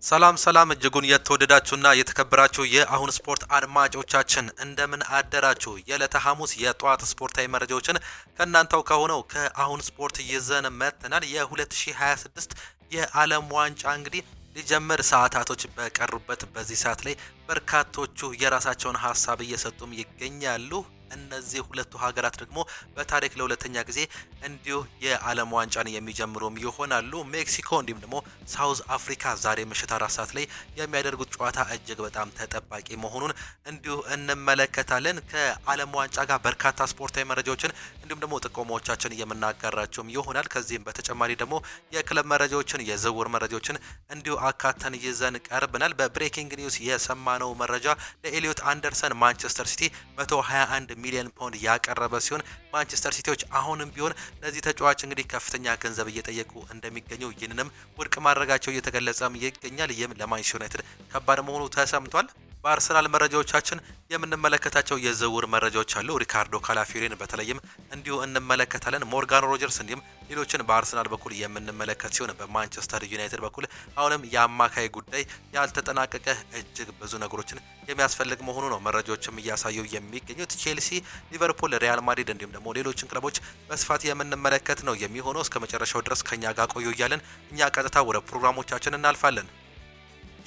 ሰላም እጅጉን የተወደዳችሁና የተከበራችሁ የአሁን ስፖርት አድማጮቻችን እንደምን አደራችሁ። የዕለተ ሐሙስ የጧት ስፖርታዊ መረጃዎችን ከእናንተው ከሆነው ከአሁን ስፖርት ይዘን መጥተናል። የ2026 የዓለም ዋንጫ እንግዲህ ሊጀምር ሰዓታቶች በቀሩበት በዚህ ሰዓት ላይ በርካቶቹ የራሳቸውን ሀሳብ እየሰጡም ይገኛሉ። እነዚህ ሁለቱ ሀገራት ደግሞ በታሪክ ለሁለተኛ ጊዜ እንዲሁ የዓለም ዋንጫን የሚጀምሩም ይሆናሉ። ሜክሲኮ እንዲሁም ደግሞ ሳውዝ አፍሪካ ዛሬ ምሽት 4 ሰዓት ላይ የሚያደርጉት ጨዋታ እጅግ በጣም ተጠባቂ መሆኑን እንዲሁ እንመለከታለን። ከዓለም ዋንጫ ጋር በርካታ ስፖርታዊ መረጃዎችን እንዲሁም ደግሞ ጥቆማዎቻችን የምናጋራቸውም ይሆናል። ከዚህም በተጨማሪ ደግሞ የክለብ መረጃዎችን፣ የዝውውር መረጃዎችን እንዲሁ አካተን ይዘን ቀርበናል። በብሬኪንግ ኒውስ የሰማነው መረጃ ለኤሊዮት አንደርሰን ማንቸስተር ሲቲ 121 ሚሊዮን ፓውንድ ያቀረበ ሲሆን ማንቸስተር ሲቲዎች አሁንም ቢሆን ለዚህ ተጫዋች እንግዲህ ከፍተኛ ገንዘብ እየጠየቁ እንደሚገኙ ይህንንም ውድቅ ማድረጋቸው እየተገለጸም ይገኛል። ይህም ለማንቸስተር ዩናይትድ ከባድ መሆኑ ተሰምቷል። በአርሰናል መረጃዎቻችን የምንመለከታቸው የዝውውር መረጃዎች አሉ። ሪካርዶ ካላፊዮሪን በተለይም እንዲሁ እንመለከታለን። ሞርጋን ሮጀርስ እንዲሁም ሌሎችን በአርሰናል በኩል የምንመለከት ሲሆን በማንቸስተር ዩናይትድ በኩል አሁንም የአማካይ ጉዳይ ያልተጠናቀቀ እጅግ ብዙ ነገሮችን የሚያስፈልግ መሆኑ ነው መረጃዎችም እያሳዩ የሚገኙት። ቼልሲ፣ ሊቨርፑል፣ ሪያል ማድሪድ እንዲሁም ደግሞ ሌሎችን ክለቦች በስፋት የምንመለከት ነው የሚሆነው። እስከ መጨረሻው ድረስ ከኛ ጋር ቆዩ እያለን እኛ ቀጥታ ወደ ፕሮግራሞቻችን እናልፋለን።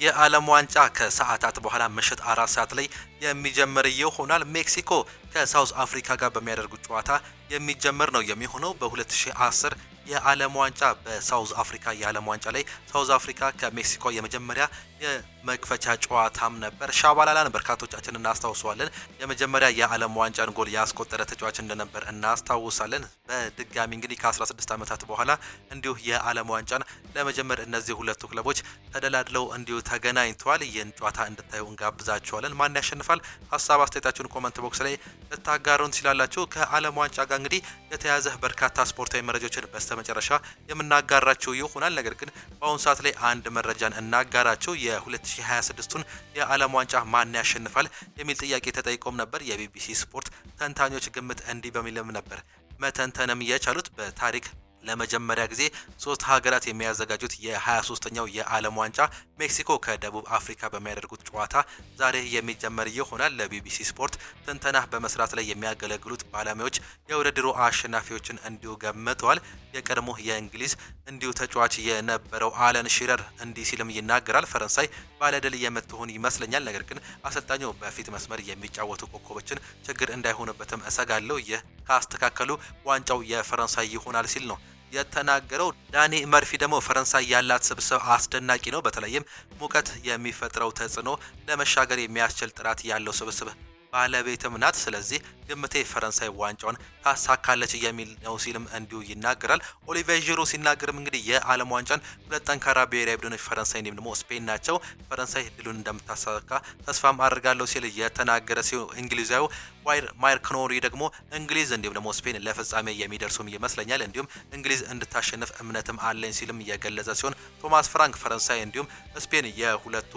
የዓለም ዋንጫ ከሰዓታት በኋላ ምሽት 4 ሰዓት ላይ የሚጀምር ይሆናል። ሜክሲኮ ከሳውዝ አፍሪካ ጋር በሚያደርጉት ጨዋታ የሚጀምር ነው የሚሆነው። በ2010 የዓለም ዋንጫ በሳውዝ አፍሪካ የዓለም ዋንጫ ላይ ሳውዝ አፍሪካ ከሜክሲኮ የመጀመሪያ የመክፈቻ ጨዋታም ነበር። ሻባላላን በርካቶቻችን እናስታውሰዋለን። የመጀመሪያ የዓለም ዋንጫን ጎል ያስቆጠረ ተጫዋች እንደነበር እናስታውሳለን። በድጋሚ እንግዲህ ከ16 ዓመታት በኋላ እንዲሁ የዓለም ዋንጫን ለመጀመር እነዚህ ሁለቱ ክለቦች ተደላድለው እንዲሁ ተገናኝተዋል። ይህን ጨዋታ እንድታዩ እንጋብዛችኋለን። ማን ያሸንፋል? ሀሳብ አስተያየታችሁን ኮመንት ቦክስ ላይ ልታጋሩን ትችላላችሁ። ከዓለም ዋንጫ ጋር እንግዲህ የተያዘ በርካታ ስፖርታዊ መረጃዎችን በስተመጨረሻ የምናጋራችሁ ይሆናል። ነገር ግን በአሁኑ ሰዓት ላይ አንድ መረጃን እናጋራችሁ። የ2026ቱን የዓለም ዋንጫ ማን ያሸንፋል የሚል ጥያቄ ተጠይቆም ነበር። የቢቢሲ ስፖርት ተንታኞች ግምት እንዲህ በሚልም ነበር መተንተንም የቻሉት በታሪክ ለመጀመሪያ ጊዜ 3 ሀገራት የሚያዘጋጁት የ23ኛው የዓለም ዋንጫ ሜክሲኮ ከደቡብ አፍሪካ በሚያደርጉት ጨዋታ ዛሬ የሚጀመር ይሆናል። ለቢቢሲ ስፖርት ትንተና በመስራት ላይ የሚያገለግሉት ባለሙያዎች የውድድሩ አሸናፊዎችን እንዲሁ ገምተዋል። የቀድሞ የእንግሊዝ እንዲሁ ተጫዋች የነበረው አለን ሺረር እንዲህ ሲልም ይናገራል። ፈረንሳይ ባለድል የምትሆን ይመስለኛል፣ ነገር ግን አሰልጣኙ በፊት መስመር የሚጫወቱ ኮከቦችን ችግር እንዳይሆንበትም እሰጋለሁ። ይህ ካስተካከሉ ዋንጫው የፈረንሳይ ይሆናል ሲል ነው የተናገረው። ዳኒ መርፊ ደግሞ ፈረንሳይ ያላት ስብስብ አስደናቂ ነው፣ በተለይም ሙቀት የሚፈጥረው ተጽዕኖ ለመሻገር የሚያስችል ጥራት ያለው ስብስብ ባለቤትም ናት። ስለዚህ ግምቴ ፈረንሳይ ዋንጫውን ታሳካለች የሚል ነው ሲልም እንዲሁ ይናገራል። ኦሊቬ ዢሩ ሲናገርም እንግዲህ የዓለም ዋንጫን ሁለት ጠንካራ ብሔራዊ ቡድኖች ፈረንሳይ እንዲሁም ደግሞ ስፔን ናቸው። ፈረንሳይ ድሉን እንደምታሳካ ተስፋም አድርጋለሁ ሲል የተናገረ ሲሆን እንግሊዛዊው ማይክ ኖሪ ደግሞ እንግሊዝ እንዲሁም ደግሞ ስፔን ለፍጻሜ የሚደርሱም ይመስለኛል፣ እንዲሁም እንግሊዝ እንድታሸንፍ እምነትም አለኝ ሲልም የገለጸ ሲሆን ቶማስ ፍራንክ ፈረንሳይ እንዲሁም ስፔን የሁለቱ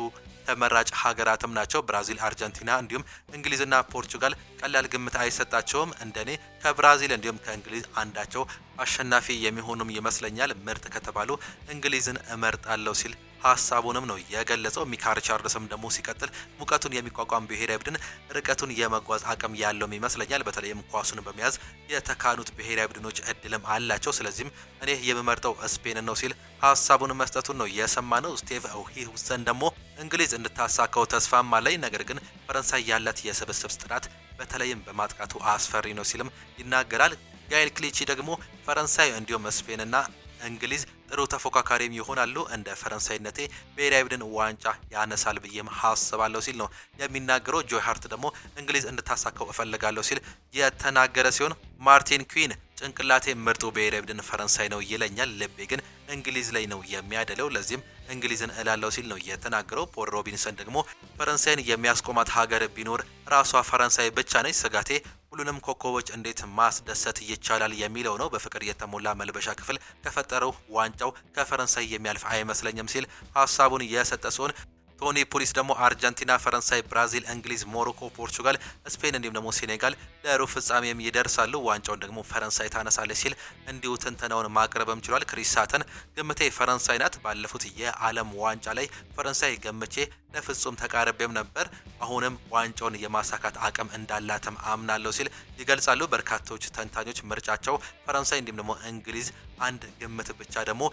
ተመራጭ ሀገራትም ናቸው። ብራዚል፣ አርጀንቲና እንዲሁም እንግሊዝና ፖርቹጋል ቀላል ግምት አይሰጣቸውም። እንደኔ ከብራዚል እንዲሁም ከእንግሊዝ አንዳቸው አሸናፊ የሚሆኑም ይመስለኛል። ምርጥ ከተባሉ እንግሊዝን እመርጣለሁ ሲል ሀሳቡንም ነው የገለጸው። ሚካ ሪቻርድስም ደግሞ ሲቀጥል ሙቀቱን የሚቋቋም ብሔራዊ ቡድን ርቀቱን የመጓዝ አቅም ያለውም ይመስለኛል። በተለይም ኳሱን በመያዝ የተካኑት ብሔራዊ ቡድኖች እድልም አላቸው። ስለዚህም እኔ የምመርጠው ስፔን ነው ሲል ሀሳቡን መስጠቱን ነው የሰማነው። ስቴቭ ሂውሰን ደግሞ እንግሊዝ እንድታሳካው ተስፋም አለኝ፣ ነገር ግን ፈረንሳይ ያላት የስብስብ ጥራት በተለይም በማጥቃቱ አስፈሪ ነው ሲልም ይናገራል። ጋይል ክሊቺ ደግሞ ፈረንሳይ እንዲሁም ስፔንና እንግሊዝ ጥሩ ተፎካካሪም ይሆናሉ፣ እንደ ፈረንሳይነቴ ብሔራዊ ቡድን ዋንጫ ያነሳል ብዬም ሀሳባለሁ ሲል ነው የሚናገረው። ጆይ ሃርት ደግሞ እንግሊዝ እንድታሳካው እፈልጋለሁ ሲል የተናገረ ሲሆን ማርቲን ኩዊን ጭንቅላቴ ምርጡ ብሔራዊ ቡድን ፈረንሳይ ነው ይለኛል፣ ልቤ ግን እንግሊዝ ላይ ነው የሚያደለው፣ ለዚህም እንግሊዝን እላለሁ ሲል ነው የተናገረው። ፖል ሮቢንሰን ደግሞ ፈረንሳይን የሚያስቆማት ሀገር ቢኖር ራሷ ፈረንሳይ ብቻ ነች፣ ስጋቴ ሁሉንም ኮከቦች እንዴት ማስደሰት ይቻላል የሚለው ነው። በፍቅር የተሞላ መልበሻ ክፍል ከፈጠረው ዋንጫው ከፈረንሳይ የሚያልፍ አይመስለኝም ሲል ሀሳቡን የሰጠ ሲሆን ቶኒ ፑሊስ ደግሞ አርጀንቲና፣ ፈረንሳይ፣ ብራዚል፣ እንግሊዝ፣ ሞሮኮ፣ ፖርቹጋል፣ ስፔን እንዲሁም ደግሞ ሴኔጋል ለሩብ ፍጻሜም ይደርሳሉ። ዋንጫውን ደግሞ ፈረንሳይ ታነሳለች ሲል እንዲሁ ትንተናውን ማቅረብም ችሏል። ክሪስ ሳተን ግምቴ ፈረንሳይ ናት። ባለፉት የዓለም ዋንጫ ላይ ፈረንሳይ ገምቼ ለፍጹም ተቃርቤም ነበር። አሁንም ዋንጫውን የማሳካት አቅም እንዳላትም አምናለሁ ሲል ይገልጻሉ። በርካቶች ተንታኞች ምርጫቸው ፈረንሳይ እንዲሁም ደግሞ እንግሊዝ አንድ ግምት ብቻ ደግሞ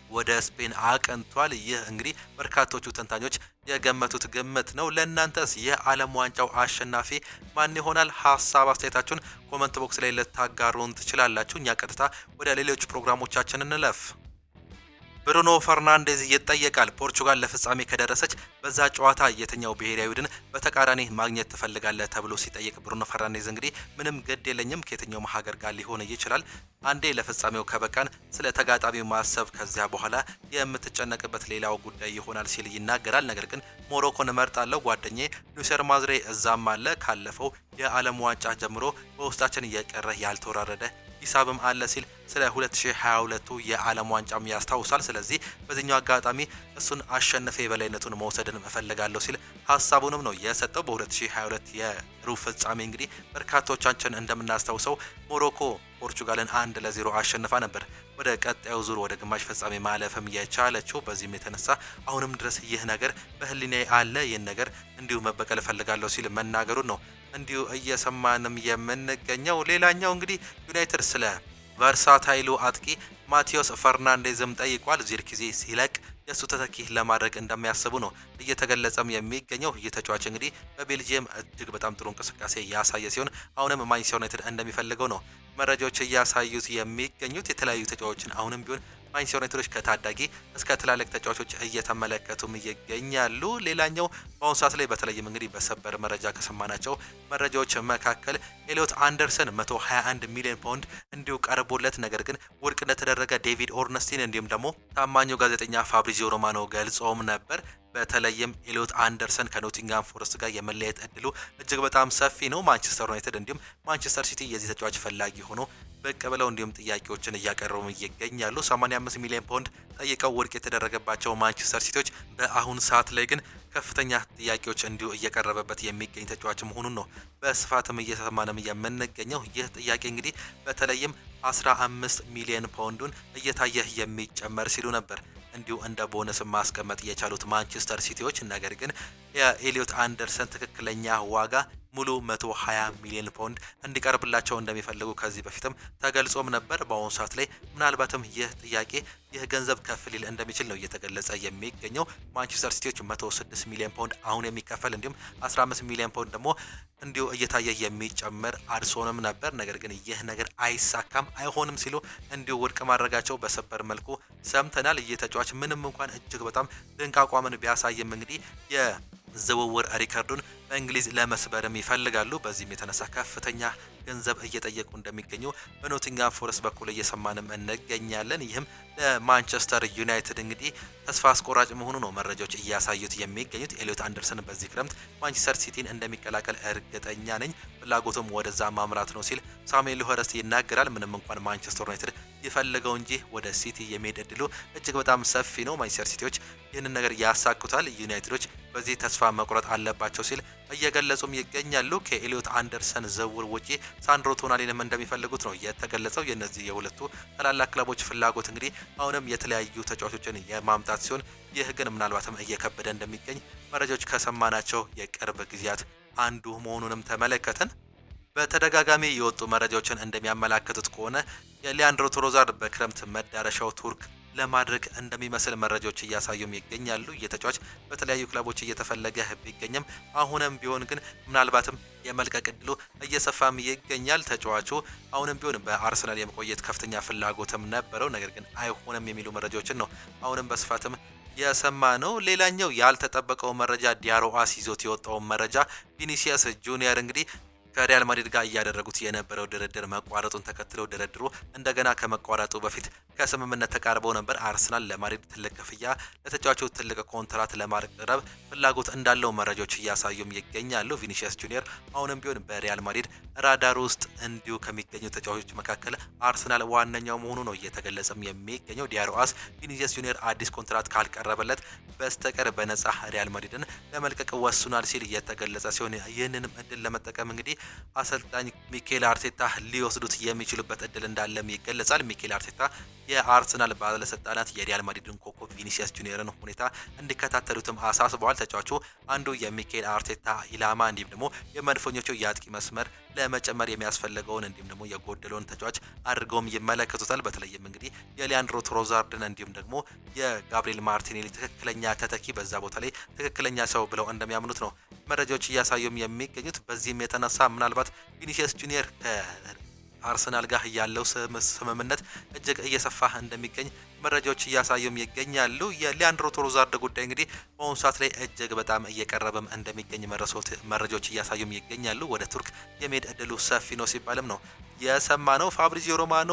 ወደ ስፔን አቅንቷል። ይህ እንግዲህ በርካቶቹ ተንታኞች የገመቱት ግምት ነው። ለእናንተስ የዓለም ዋንጫው አሸናፊ ማን ይሆናል? ሀሳብ አስተያየታችሁን ኮመንት ቦክስ ላይ ልታጋሩን ትችላላችሁ። እኛ ቀጥታ ወደ ሌሎች ፕሮግራሞቻችን እንለፍ። ብሩኖ ፈርናንዴዝ ይጠየቃል። ፖርቹጋል ለፍጻሜ ከደረሰች በዛ ጨዋታ የትኛው ብሔራዊ ቡድን በተቃራኒ ማግኘት ትፈልጋለህ ተብሎ ሲጠየቅ ብሩኖ ፈርናንዴዝ እንግዲህ ምንም ግድ የለኝም ከየትኛው ሀገር ጋር ሊሆን ይችላል፣ አንዴ ለፍጻሜው ከበቃን ስለ ተጋጣሚው ማሰብ ከዚያ በኋላ የምትጨነቅበት ሌላው ጉዳይ ይሆናል ሲል ይናገራል። ነገር ግን ሞሮኮን እመርጣለሁ፣ ጓደኛዬ ኑሴር ማዝሬ እዛም አለ፣ ካለፈው የዓለም ዋንጫ ጀምሮ በውስጣችን እየቀረ ያልተወራረደ ሂሳብም አለ ሲል ስለ 2022 የዓለም ዋንጫም ያስታውሳል። ስለዚህ በዚህኛው አጋጣሚ እሱን አሸንፌ የበላይነቱን መውሰድን እፈልጋለሁ ሲል ሀሳቡንም ነው የሰጠው። በ2022 የሩብ ፍጻሜ እንግዲህ በርካቶቻችን እንደምናስታውሰው ሞሮኮ ፖርቹጋልን 1-0 አሸንፋ ነበር ወደ ቀጣዩ ዙር ወደ ግማሽ ፍጻሜ ማለፍም የቻለችው። በዚህም የተነሳ አሁንም ድረስ ይህ ነገር በህሊናዬ አለ፣ ይህን ነገር እንዲሁ መበቀል እፈልጋለሁ ሲል መናገሩን ነው እንዲሁ እየሰማንም የምንገኘው። ሌላኛው እንግዲህ ዩናይትድ ስለ ቨርሳታይሉ አጥቂ ማቲዮስ ፈርናንዴዝም ጠይቋል። ዚርክዜ ሲለቅ የሱ ተተኪ ለማድረግ እንደሚያስቡ ነው እየተገለጸም የሚገኘው። ይህ ተጫዋች እንግዲህ በቤልጂየም እጅግ በጣም ጥሩ እንቅስቃሴ ያሳየ ሲሆን አሁንም ማንቸስተር ዩናይትድ እንደሚፈልገው ነው መረጃዎች እያሳዩት የሚገኙት። የተለያዩ ተጫዋቾችን አሁንም ቢሆን ማንቸስተር ዩናይትዶች ከታዳጊ እስከ ትላልቅ ተጫዋቾች እየተመለከቱም ይገኛሉ። ሌላኛው በአሁኑ ሰዓት ላይ በተለይም እንግዲህ በሰበር መረጃ ከሰማናቸው መረጃዎች መካከል ኤሊዮት አንደርሰን 121 ሚሊዮን ፓውንድ እንዲሁ ቀርቦለት ነገር ግን ውድቅ እንደተደረገ ዴቪድ ኦርነስቲን እንዲሁም ደግሞ ታማኙ ጋዜጠኛ ፋብሪዚዮ ሮማኖ ገልጾም ነበር። በተለይም ኤሊዮት አንደርሰን ከኖቲንጋም ፎረስት ጋር የመለየት እድሉ እጅግ በጣም ሰፊ ነው። ማንቸስተር ዩናይትድ እንዲሁም ማንቸስተር ሲቲ የዚህ ተጫዋች ፈላጊ ሆኖ ብቅ ብለው እንዲሁም ጥያቄዎችን እያቀረቡ ይገኛሉ። 85 ሚሊዮን ፓውንድ ጠይቀው ውድቅ የተደረገባቸው ማንቸስተር ሲቲዎች በአሁን ሰዓት ላይ ግን ከፍተኛ ጥያቄዎች እንዲሁ እየቀረበበት የሚገኝ ተጫዋች መሆኑን ነው በስፋትም እየሰማንም የምንገኘው። ይህ ጥያቄ እንግዲህ በተለይም 15 ሚሊዮን ፓውንዱን እየታየ የሚጨመር ሲሉ ነበር እንዲሁ እንደ ቦነስ ማስቀመጥ የቻሉት ማንቸስተር ሲቲዎች። ነገር ግን የኤሊዮት አንደርሰን ትክክለኛ ዋጋ ሙሉ 120 ሚሊዮን ፓውንድ እንዲቀርብላቸው እንደሚፈልጉ ከዚህ በፊትም ተገልጾም ነበር። በአሁኑ ሰዓት ላይ ምናልባትም ይህ ጥያቄ ይህ ገንዘብ ከፍ ሊል እንደሚችል ነው እየተገለጸ የሚገኘው። ማንቸስተር ሲቲዎች 106 ሚሊዮን ፓውንድ አሁን የሚከፈል እንዲሁም 15 ሚሊዮን ፓውንድ ደግሞ እንዲሁ እየታየ የሚጨመር አድሶንም ነበር። ነገር ግን ይህ ነገር አይሳካም አይሆንም ሲሉ እንዲሁ ውድቅ ማድረጋቸው በሰበር መልኩ ሰምተናል። ይህ ተጫዋች ምንም እንኳን እጅግ በጣም ድንቅ አቋምን ቢያሳይም እንግዲህ የዝውውር ሪከርዱን በእንግሊዝ ለመስበርም ይፈልጋሉ። በዚህም የተነሳ ከፍተኛ ገንዘብ እየጠየቁ እንደሚገኙ በኖቲንጋም ፎረስት በኩል እየሰማንም እንገኛለን። ይህም ለማንቸስተር ዩናይትድ እንግዲህ ተስፋ አስቆራጭ መሆኑ ነው መረጃዎች እያሳዩት የሚገኙት። ኤሊዮት አንደርሰን በዚህ ክረምት ማንቸስተር ሲቲን እንደሚቀላቀል እርግጠኛ ነኝ፣ ፍላጎቱም ወደዛ ማምራት ነው ሲል ሳሙኤል ሆረስት ይናገራል። ምንም እንኳን ማንቸስተር ዩናይትድ ይፈልገው እንጂ ወደ ሲቲ የሚሄድ እድሉ እጅግ በጣም ሰፊ ነው። ማንቸስተር ሲቲዎች ይህንን ነገር ያሳኩታል፣ ዩናይትዶች በዚህ ተስፋ መቁረጥ አለባቸው ሲል እየገለጹም ይገኛሉ። ከኤሊዮት አንደርሰን ዝውውር ውጪ ሳንድሮ ቶናሊንም እንደሚፈልጉት ነው የተገለጸው። የነዚህ የሁለቱ ታላላቅ ክለቦች ፍላጎት እንግዲህ አሁንም የተለያዩ ተጫዋቾችን የማምጣት ሲሆን ይህ ግን ምናልባትም እየከበደ እንደሚገኝ መረጃዎች ከሰማናቸው የቅርብ ጊዜያት አንዱ መሆኑንም ተመለከተን። በተደጋጋሚ የወጡ መረጃዎችን እንደሚያመላክቱት ከሆነ የሊያንድሮ ትሮዛርድ በክረምት መዳረሻው ቱርክ ለማድረግ እንደሚመስል መረጃዎች እያሳዩም ይገኛሉ። የተጫዋች በተለያዩ ክለቦች እየተፈለገ ቢገኝም አሁንም ቢሆን ግን ምናልባትም የመልቀቅ እድሉ እየሰፋም ይገኛል። ተጫዋቹ አሁንም ቢሆን በአርሰናል የመቆየት ከፍተኛ ፍላጎትም ነበረው፣ ነገር ግን አይሆንም የሚሉ መረጃዎችን ነው አሁንም በስፋትም የሰማ ነው። ሌላኛው ያልተጠበቀው መረጃ ዲያሮ አስ ይዞት የወጣው መረጃ ቪኒሲየስ ጁኒየር እንግዲህ ከሪያል ማድሪድ ጋር እያደረጉት የነበረው ድርድር መቋረጡን ተከትሎ ድርድሩ እንደገና ከመቋረጡ በፊት ከስምምነት ተቃርበው ነበር። አርሰናል ለማድሪድ ትልቅ ክፍያ ለተጫዋቹ ትልቅ ኮንትራት ለማቅረብ ፍላጎት እንዳለው መረጃዎች እያሳዩም ይገኛሉ። ቪኒሲየስ ጁኒየር አሁንም ቢሆን በሪያል ማድሪድ ራዳር ውስጥ እንዲሁ ከሚገኙ ተጫዋቾች መካከል አርሰናል ዋነኛው መሆኑ ነው እየተገለጸም የሚገኘው። ዲያሮ አስ ቪኒሲየስ ጁኒየር አዲስ ኮንትራት ካልቀረበለት በስተቀር በነጻ ሪያል ማድሪድን ለመልቀቅ ወስኗል ሲል እየተገለጸ ሲሆን ይህንንም እድል ለመጠቀም እንግዲህ አሰልጣኝ ሚኬል አርቴታ ሊወስዱት የሚችሉበት እድል እንዳለም ይገለጻል። ሚኬል አርቴታ የአርሰናል ባለስልጣናት የሪያል ማድሪድን ኮከብ ቪኒሲየስ ጁኒየርን ሁኔታ እንዲከታተሉትም አሳስበዋል። ተጫዋቹ አንዱ የሚኬል አርቴታ ኢላማ እንዲሁም ደግሞ የመድፈኞቹ የአጥቂ መስመር ለመጨመር የሚያስፈልገውን እንዲሁም ደግሞ የጎደለውን ተጫዋች አድርገውም ይመለከቱታል። በተለይም እንግዲህ የሊያንድሮ ትሮዛርድን እንዲሁም ደግሞ የጋብሪኤል ማርቲኔሊ ትክክለኛ ተተኪ በዛ ቦታ ላይ ትክክለኛ ሰው ብለው እንደሚያምኑት ነው መረጃዎች እያሳዩም የሚገኙት። በዚህም የተነሳ ምናልባት ቪኒሲየስ ጁኒየር አርሰናል ጋር ያለው ስምምነት እጅግ እየሰፋ እንደሚገኝ መረጃዎች እያሳዩም ይገኛሉ። የሊያንድሮ ትሮዛርድ ጉዳይ እንግዲህ በአሁኑ ሰዓት ላይ እጅግ በጣም እየቀረበም እንደሚገኝ መረጃዎች እያሳዩም ይገኛሉ። ወደ ቱርክ የመሄድ እድሉ ሰፊ ነው ሲባልም ነው የሰማነው። ፋብሪዚዮ ሮማኖ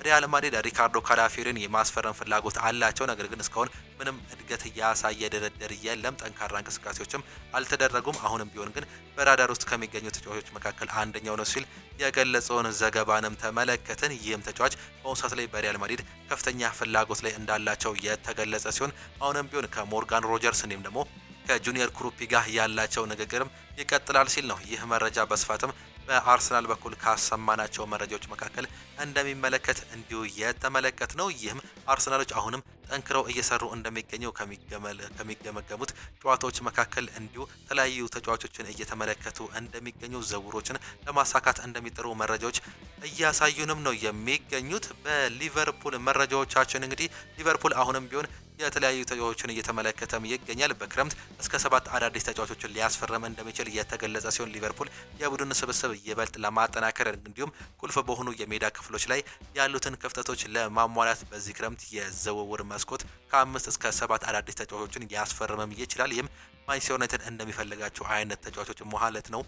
ሪያል ማድሪድ ሪካርዶ ካላፊዮሪን የማስፈረም ፍላጎት አላቸው፣ ነገር ግን እስካሁን ምንም እድገት ያሳየ ድርድር የለም። ጠንካራ እንቅስቃሴዎችም አልተደረጉም። አሁንም ቢሆን ግን በራዳር ውስጥ ከሚገኙ ተጫዋቾች መካከል አንደኛው ነው ሲል የገለጸውን ዘገባንም ተመለከትን። ይህም ተጫዋች በአሁኑ ሰዓት ላይ በሪያል ማድሪድ ከፍተኛ ፍላጎት ላይ እንዳላቸው የተገለጸ ሲሆን አሁንም ቢሆን ከሞርጋን ሮጀርስ እንዲሁም ደግሞ ከጁኒየር ክሩፒ ጋር ያላቸው ንግግርም ይቀጥላል ሲል ነው ይህ መረጃ በስፋትም በአርሰናል በኩል ካሰማናቸው መረጃዎች መካከል እንደሚመለከት እንዲሁ የተመለከት ነው። ይህም አርሰናሎች አሁንም ጠንክረው እየሰሩ እንደሚገኙ ከሚገመገሙት ጨዋታዎች መካከል እንዲሁ ተለያዩ ተጫዋቾችን እየተመለከቱ እንደሚገኙ ዝውውሮችን ለማሳካት እንደሚጥሩ መረጃዎች እያሳዩንም ነው የሚገኙት። በሊቨርፑል መረጃዎቻችን እንግዲህ ሊቨርፑል አሁንም ቢሆን የተለያዩ ተጫዋቾችን እየተመለከተም ይገኛል። በክረምት እስከ 7 አዳዲስ ተጫዋቾችን ሊያስፈርም እንደሚችል የተገለጸ ሲሆን ሊቨርፑል የቡድን ስብስብ ይበልጥ ለማጠናከር እንዲሁም ቁልፍ በሆኑ የሜዳ ክፍሎች ላይ ያሉትን ክፍተቶች ለማሟላት በዚህ ክረምት የዝውውር መስኮት ከ5 እስከ 7 አዳዲስ ተጫዋቾችን ሊያስፈርምም ይችላል። ይህም ማንቸስተር ዩናይትድ እንደሚፈልጋቸው አይነት ተጫዋቾች ማለት ነው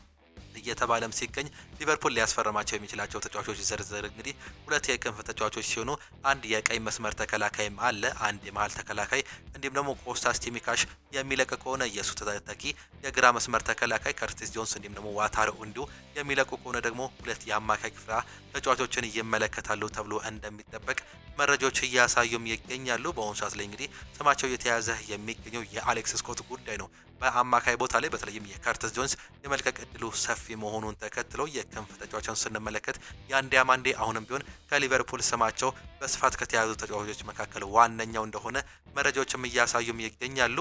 እየተባለም ሲገኝ ሊቨርፑል ሊያስፈርማቸው የሚችላቸው ተጫዋቾች ዝርዝር እንግዲህ 2 የክንፍ ተጫዋቾች ሲሆኑ አንድ የቀኝ መስመር ተከላካይም አለ፣ አንድ የመሃል ተከላካይ እንዲሁም ደግሞ ኮስታስ ቲሚካሽ የሚለቅ ከሆነ የሱ ተተኪ የግራ መስመር ተከላካይ ከርቲስ ጆንስ እንዲሁም ደግሞ ዋታሮ እንዲሁ የሚለቁ ከሆነ ደግሞ 2 የአማካይ ክፍል ተጫዋቾችን ይመለከታሉ ተብሎ እንደሚጠበቅ መረጃዎች እያሳዩም ይገኛሉ። በአሁኑ ሰዓት ላይ እንግዲህ ስማቸው የተያዘ የሚገኘው የአሌክስ ስኮት ጉዳይ ነው። በአማካይ ቦታ ላይ በተለይም የከርቲስ ጆንስ የመልቀቅ እድሉ ሰፊ መሆኑን ተከትለው የክንፍ ተጫዋቾችን ስንመለከት የአንዲያ ማንዴ አሁንም ቢሆን ከሊቨርፑል ስማቸው በስፋት ከተያዙ ተጫዋቾች መካከል ዋነኛው እንደሆነ መረጃዎችም እያሳዩም ይገኛሉ።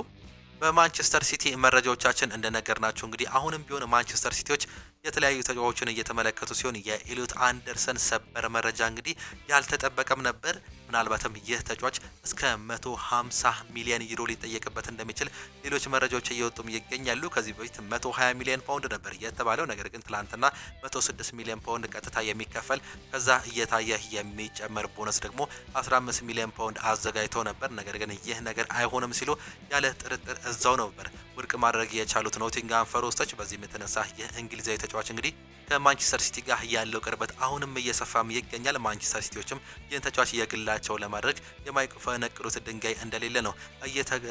በማንቸስተር ሲቲ መረጃዎቻችን እንደነገርናችሁ እንግዲህ አሁንም ቢሆን ማንቸስተር ሲቲዎች የተለያዩ ተጫዋቾችን እየተመለከቱ ሲሆን የኤሊዮት አንደርሰን ሰበር መረጃ እንግዲህ ያልተጠበቀም ነበር። ምናልባትም ይህ ተጫዋች እስከ 150 ሚሊዮን ዩሮ ሊጠየቅበት እንደሚችል ሌሎች መረጃዎች እየወጡም ይገኛሉ። ከዚህ በፊት 120 ሚሊዮን ፓውንድ ነበር የተባለው፣ ነገር ግን ትላንትና 106 ሚሊዮን ፓውንድ ቀጥታ የሚከፈል ከዛ እየታየ የሚጨመር ቦነስ ደግሞ 15 ሚሊዮን ፓውንድ አዘጋጅተው ነበር። ነገር ግን ይህ ነገር አይሆንም ሲሉ ያለ ጥርጥር እዛው ነበር ውድቅ ማድረግ የቻሉት ኖቲንግሃም ፎረስቶች። በዚህም የተነሳ ይህ እንግሊዛዊ ተጫዋች እንግዲህ ከማንቸስተር ሲቲ ጋር ያለው ቅርበት አሁንም እየሰፋም ይገኛል። ማንቸስተር ሲቲዎችም ይህን ተጫዋች የግላቸው ለማድረግ የማይፈነቅሉት ድንጋይ እንደሌለ ነው